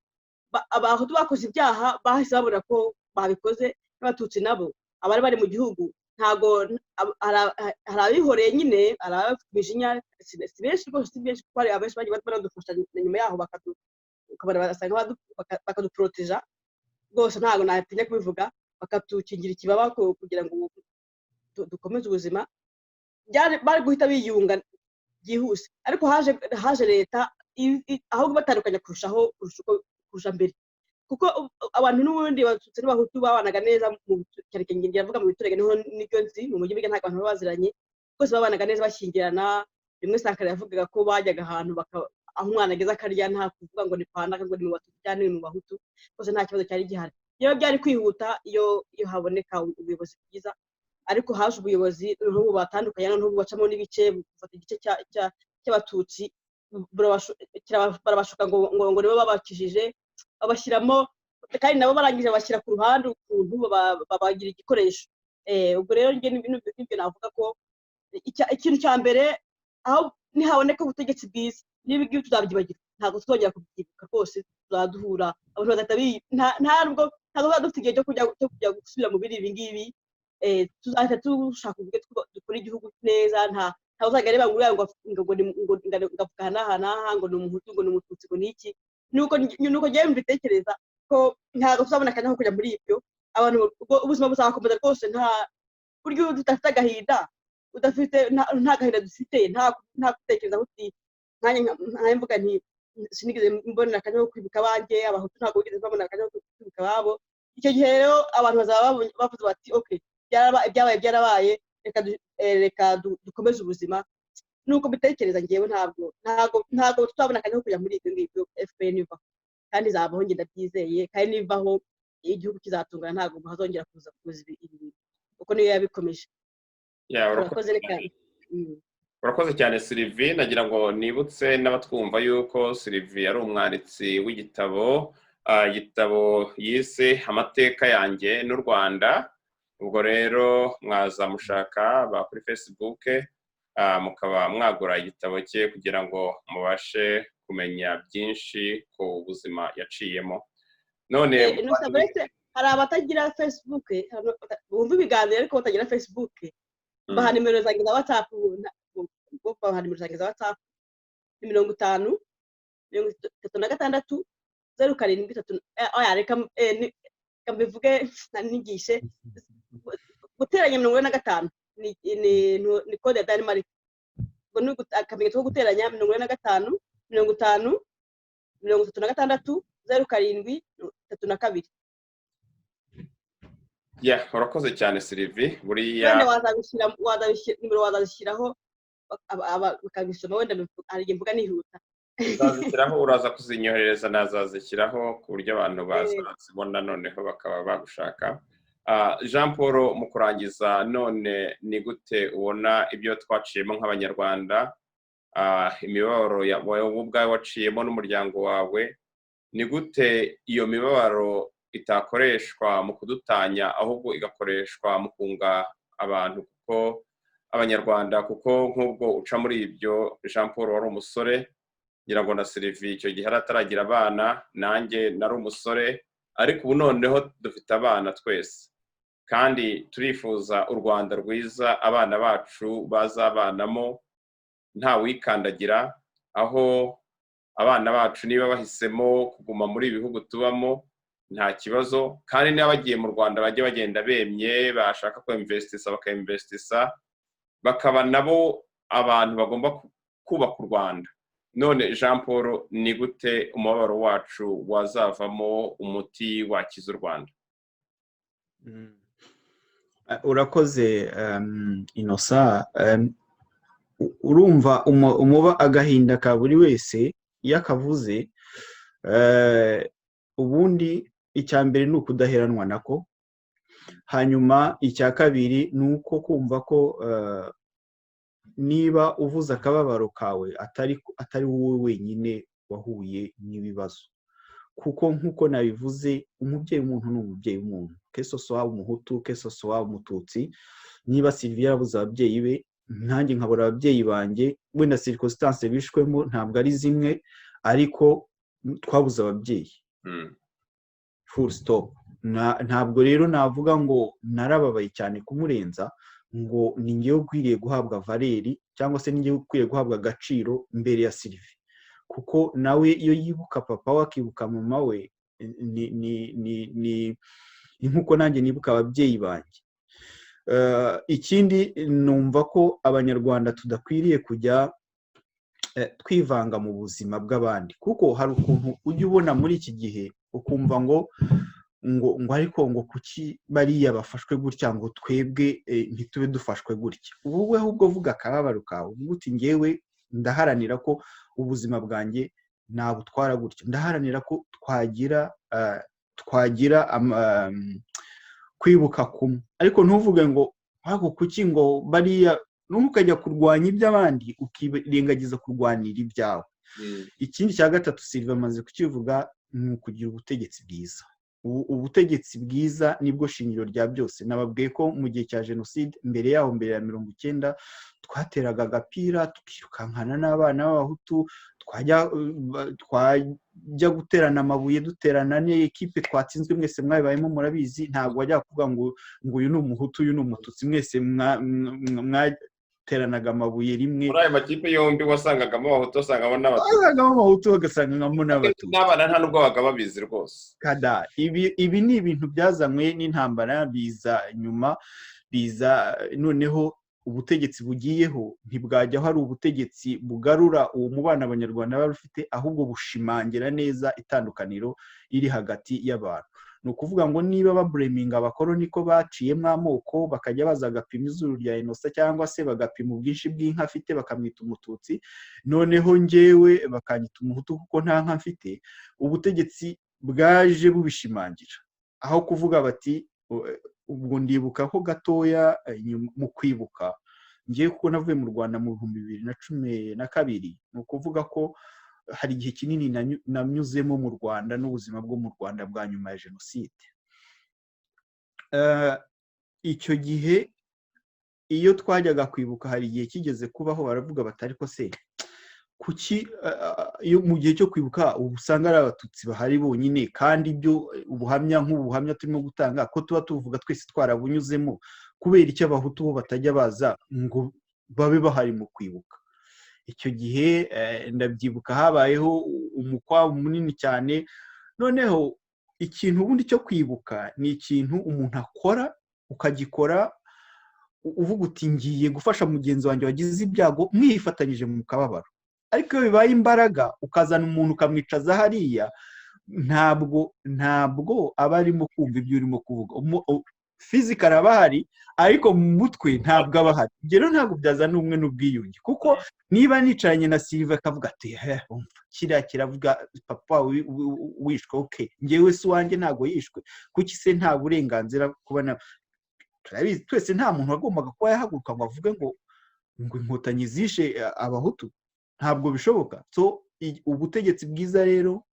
abahutu bakoze ibyaha bahise babona ko babikoze n'abatutsi nabo abari bari mu gihugu ntago hari abihoreye nyine hari abafite imijinya si benshi rwose si benshi kuko hari abenshi bagiye badufasha nyuma yaho bakaduporoteja rwose ntabwo natinya kubivuga bakatukingira ikibaba kugira ngo dukomeze ubuzima bari guhita biyunga byihuse ariko haje leta ahubwo batandukanya kurusha mbere kuko abantu n'ubundi batutse n'abahutu babanaga neza cyane cyane ndavuga mu biturage niho nibyo nzi mu mujyi nta bantu baziranye bose babanaga neza bashyingirana rimwe Sankara yavugaga ko bajyaga ahantu aho umwana ageze akarya nta kuvuga ngo ni kwandaka ngo ni mu batutsi cyangwa ni mu bahutu bose nta kibazo cyari gihari iyo byari kwihuta iyo haboneka ubuyobozi bwiza ariko haje ubuyobozi n'ubu batandukanye n'ubu bacamo n'ibice bufata igice cy'abatutsi barabashuka ngo nibo babakijije babashyiramo kandi nabo barangije bashyira ku ruhande ukuntu babagira igikoresho ubwo rero njye n'ibyo navuga ko ikintu cya mbere aho nihaboneka ubutegetsi bwiza n'ibi tuzabyibagirwa ntabwo tuzongera kubyibuka rwose tuzaduhura abantu bagahita ntabwo dufite igihe cyo kujya gusubira mu biri ibi ngibi tuzahita dushaka uburyo dukora igihugu neza ntawe uzajya areba ngo ngavuga n'aha ngo ni umuhutu ngo ni umututsi ngo ni iki nuko njyewe mbitekereza ko ntabwo tuzabona akanya ko kujya muri ibyo abantu ubuzima buzakomeza rwose nta buryo udafite agahinda udafite nta gahinda dufite nta gutekereza uti nkanjye mvuga nti sinigeze mbonera akanya ko kwibuka abanjye abahutu ntabwo bigeze babona akanya ko kwibuka ababo icyo gihe rero abantu bazaba bavuze bati okay ibyabaye byarabaye reka dukomeze ubuzima nuko mbitekereza ngewe ntabwo tutabona akanya ko kujya muri ibyo ngibyo FPR ivaho kandi izabaho njye ndabyizeye kandi nivaho igihugu kizatungana ntabwo hazongera kuza ibi kuko niyo yabikomeje urakoze cyane Sylvie nagira ngo nibutse n'abatwumva yuko Sylvie ari umwanditsi w'igitabo yise amateka yanjye n'u Rwanda ubwo rero mwazamushaka kuri Facebook mukaba mwagura igitabo cye kugira ngo mubashe kumenya byinshi ku buzima yaciyemo none hari abatagira Facebook bumva ibiganiro ariko batagira Facebook baha nimero zanjye za WhatsApp baha nimero zanjye za WhatsApp ni 50 36 07 oya reka mbivuge nigishe guteranya 45 ni code ya Denmark ngo ni akamenyetso ko guteranya 45 50 36 07 32 urakoze cyane Sylvie buriya wazabishyiraho bakabisoma wenda hari igihe mvuga nihuta uzazishyiraho uraza kuzinyohereza nazazishyiraho ku buryo abantu bazazibona noneho bakaba bagushaka Jean Paul mu kurangiza none ni gute ubona ibyo twaciyemo nk'abanyarwanda imibabaro yawe ubwawe waciyemo n'umuryango wawe ni gute iyo mibabaro itakoreshwa mu kudutanya ahubwo igakoreshwa mu kunga abantu kuko abanyarwanda kuko nk'ubwo uca muri ibyo Jean Paul wari umusore ngira ngo na Sylvie icyo gihe ataragira abana nanjye nari umusore ariko ubu noneho dufite abana twese kandi turifuza u Rwanda rwiza abana bacu bazabanamo nta wikandagira aho abana bacu niba bahisemo kuguma muri ibihugu tubamo nta kibazo kandi n'abagiye mu Rwanda bajye bagenda bemye bashaka ko bakainvestisa bakaba nabo abantu bagomba kubaka u Rwanda none Jean Paul ni gute umubabaro wacu wazavamo umuti wakiza u Rwanda urakoze Innocent urumva agahinda ka buri wese iyo akavuze ubundi icya mbere ni ukudaheranwa nako hanyuma icya kabiri ni uko kumva ko niba uvuze akababaro kawe atari wowe wenyine wahuye n'ibibazo kuko nk'uko nabivuze umubyeyi w'umuntu ni umubyeyi w'umuntu kesoso waba umuhutu kesoso waba umututsi niba Sylvie yarabuze ababyeyi be ntanjye nkabura ababyeyi banjye wenda circonstance bishwemo ntabwo ari zimwe ariko twabuze ababyeyi full stop. Ntabwo rero navuga ngo narababaye cyane kumurenza ngo ni ngewe ukwiriye guhabwa valeri cyangwa se ni ngewe ukwiriye guhabwa agaciro mbere ya Sylvie, kuko nawe iyo yibuka papa we akibuka mama we ni nkuko nanjye nibuka ababyeyi banjye. Ikindi numva ko Abanyarwanda tudakwiriye kujya twivanga mu buzima bw'abandi, kuko hari ukuntu ujya ubona muri iki gihe ukumva ngo ariko ngo kuki bariya bafashwe gutya ngo twebwe ntitube dufashwe gutya. Wowe ahubwo vuga akababaro kawe, uvuga uti ngewe ndaharanira ko ubuzima bwanjye nabutwara gutya, ndaharanira ko twagira kwibuka kumwe, ariko ntuvuge ngo ahubwo kuki ngo bariya ntukajya kurwanya iby'abandi ukirengagiza kurwanira ibyawe. Ikindi cya gatatu Sylvie amaze kukivuga ni ukugira ubutegetsi bwiza. Ubutegetsi bwiza nibwo shingiro rya byose. Nababwiye ko mu gihe cya jenoside mbere yaho, mbere ya 90, twateraga agapira tukirukankana n'abana b'abahutu, twajya guterana amabuye duterana n'ekipe twatsinzwe, mwese mwabibayemo murabizi. Ntabwo wajya kuvuga ngo uyu ni umuhutu uyu ni umututsi, mwese mwateranaga amabuye rimwe. Muri ayo makipe yombi wasangagamo abahutu, wasangamo n'abatutsi, wasangamo abahutu bagasangamo n'abatutsi, n'abana nta nubwo babaga babizi rwose. Kada ibi ni ibintu byazanywe n'intambara, biza nyuma, biza noneho ubutegetsi bugiyeho ntibwajyaho ari ubutegetsi bugarura uwo mubano Abanyarwanda bari bafite, ahubwo bushimangira neza itandukaniro riri hagati y'abantu. Ni ukuvuga ngo niba babreminga abakoloni ko baciyemo amoko, bakajya baza agapima izuru rya inosa cyangwa se bagapima ubwinshi bw'inka afite bakamwita umututsi, noneho ngewe bakanyita umuhutu kuko nta nka mfite, ubutegetsi bwaje bubishimangira, aho kuvuga bati ubwo ndibuka ko gatoya mu kwibuka ngiye kuko navuye mu Rwanda mu 2012, ni ukuvuga ko hari igihe kinini nanyuzemo mu Rwanda n'ubuzima bwo mu Rwanda bwa nyuma ya jenoside. Icyo gihe iyo twajyaga kwibuka hari igihe kigeze kubaho baravuga batari ko se kuki iyo mu gihe cyo kwibuka ubu usanga ari abatutsi bahari bonyine, kandi ibyo nk'ubuhamya turimo gutanga ko tuba tuvuga twese twarabunyuzemo, kubera icyo abahutu bo batajya baza ngo babe bahari mu kwibuka. Icyo gihe ndabyibuka habayeho umukwabu munini cyane. Noneho ikintu ubundi cyo kwibuka ni ikintu umuntu akora, ukagikora uvuga uti ngiye gufasha mugenzi wanjye wagize ibyago, mwifatanyije mu kababaro. Ariko iyo bibaye imbaraga ukazana umuntu ukamwicaza hariya, ntabwo aba arimo kumva ibyo urimo kuvuga. Physically aba ahari, ariko mu mutwe ntabwo aba ahari. Rero ntabwo byazana ubumwe n'ubwiyunge, kuko niba nicaranye na Sylvie akavuga ati kiriya kiravuga papa wishwe, okay, ngewe se wanjye ntabwo yishwe, kuki se nta burenganzira kubona? Turabizi twese nta muntu wagombaga kuba yahaguruka ngo avuge ngo inkotanyi zishe abahutu, ntabwo bishoboka. So ubutegetsi bwiza rero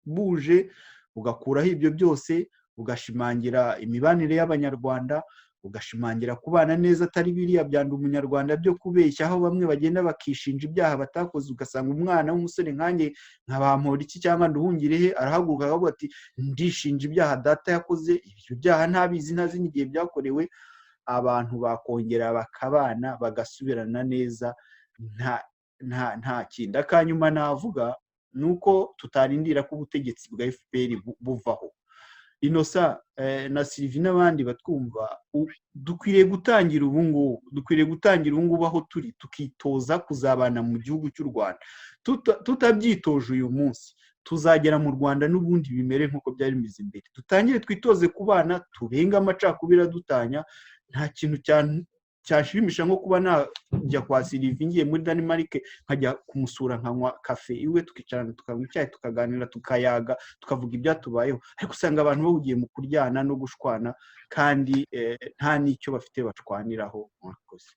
buje ugakuraho ibyo byose, ugashimangira imibanire y'Abanyarwanda, ugashimangira kubana neza atari biriya byanda umunyarwanda byo kubeshya, aho bamwe bagenda bakishinja ibyaha batakoze. Ugasanga umwana w'umusore nkanjye nkabampora iki cyangwa nduhungirehe arahaguruka akavuga ati ndishinja ibyaha data yakoze, ibyo byaha ntabizi, ntazi n'igihe byakorewe. Abantu bakongera bakabana bagasubirana neza, nta kindi. Akanyuma navuga nuko tutarindira ko ubutegetsi bwa FPR buvaho. Inosa na Sylvie n'abandi batwumva, dukwiriye gutangira ubu ngubu aho turi, tukitoza kuzabana mu gihugu cy'u Rwanda. Tutabyitoje uyu munsi tuzagera mu Rwanda n'ubundi bimere nk'uko byari bimeze imbere. Dutangire twitoze kubana, turenga amacakubiri adutanya. Nta kintu cyashimisha nko kuba najya kwa Sylvie ngiye muri Denmark nkajya kumusura nkanywa kafe iwe, tukicarana tukanywa icyayi tukaganira tukayaga tukavuga ibyatubayeho, ariko usanga abantu bahugiye mu kuryana no gushwana, kandi nta n'icyo bafite bacwaniraho. Murakoze.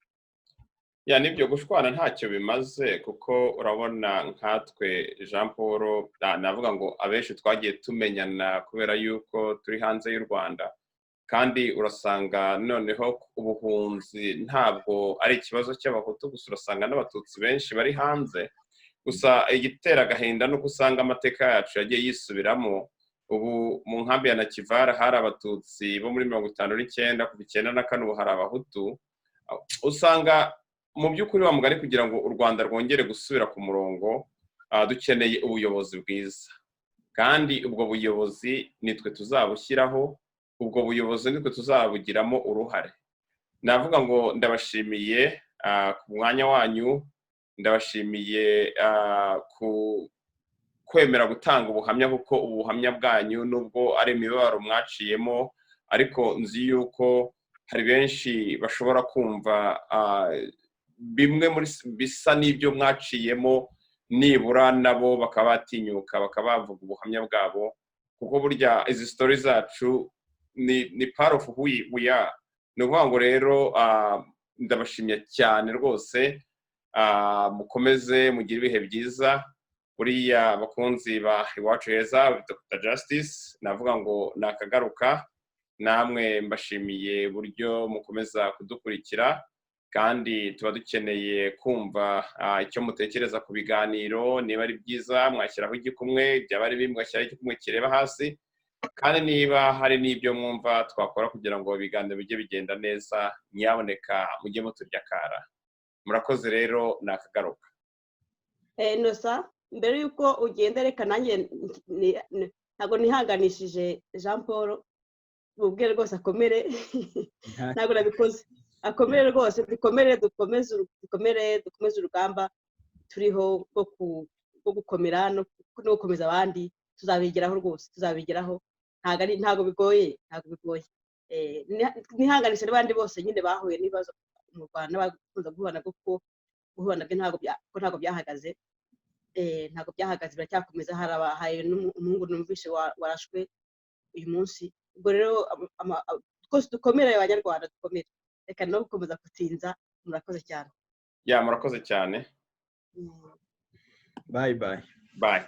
Nibyo gushwana ntacyo bimaze, kuko urabona nkatwe Jean Paul navuga ngo abenshi twagiye tumenyana kubera yuko turi hanze y'u Rwanda, kandi urasanga noneho ubuhunzi ntabwo ari ikibazo cy'abahutu gusa, urasanga n'abatutsi benshi bari hanze. Gusa igitera agahinda nuko usanga amateka yacu yagiye yisubiramo, ubu mu nkambi ya Nakivara hari abatutsi bo muri 59 kuva 94 ubu hari abahutu. Usanga mu by'ukuri wa mugari kugira ngo u Rwanda rwongere gusubira ku murongo dukeneye ubuyobozi bwiza, kandi ubwo buyobozi nitwe tuzabushyiraho, ubwo buyobozi nitwe tuzabugiramo uruhare. Navuga ngo ndabashimiye ku mwanya wanyu, ndabashimiye ku kwemera gutanga ubuhamya, kuko ubuhamya bwanyu nubwo ari imibabaro mwaciyemo, ariko nzi yuko hari benshi bashobora kumva bimwe muri bisa n'ibyo mwaciyemo, nibura nabo bakaba batinyuka bakaba bavuga ubuhamya bwabo, kuko burya izi stories zacu ni part of who we are. Ni ukuvuga ngo rero ndabashimye cyane rwose, mukomeze mugire ibihe byiza. Buriya abakunzi ba Iwacu Heza Dr. Justice navuga ngo nakagaruka, namwe mbashimiye buryo mukomeza kudukurikira, kandi tuba dukeneye kumva icyo mutekereza ku biganiro. Niba ari byiza mwashyiraho igikumwe, byaba ari bibi mwashyiraho igikumwe kireba hasi, kandi niba hari n'ibyo mwumva twakora kugira ngo ibiganiro bijye bigenda neza, nyaboneka mujye muturya kara. Murakoze rero nakagaruka. Nosa, mbere yuko ugenda reka nanjye ntabwo nihanganishije Jean Paul, ubwire rwose akomere. Ntabwo nabikoze, akomere rwose, dukomere urugamba turiho rwo gukomera no gukomeza abandi. Tuzabigeraho rwose, tuzabigeraho, ntabwo bigoye. Nihanganisha n'abandi bose nyine bahuye n'ibibazo mu Rwanda n'abakunze guhura nabyo, kuko guhura nabyo ntabwo byahagaze. Ntabwo byahagaze, biracyakomeza. Hari n'umuhungu numvishe warashwe uyu munsi. Ubwo rero twose dukomere Abanyarwanda, dukomere, reka no gukomeza gutinza. Murakoze cyane. Murakoze cyane. Bye. Bye.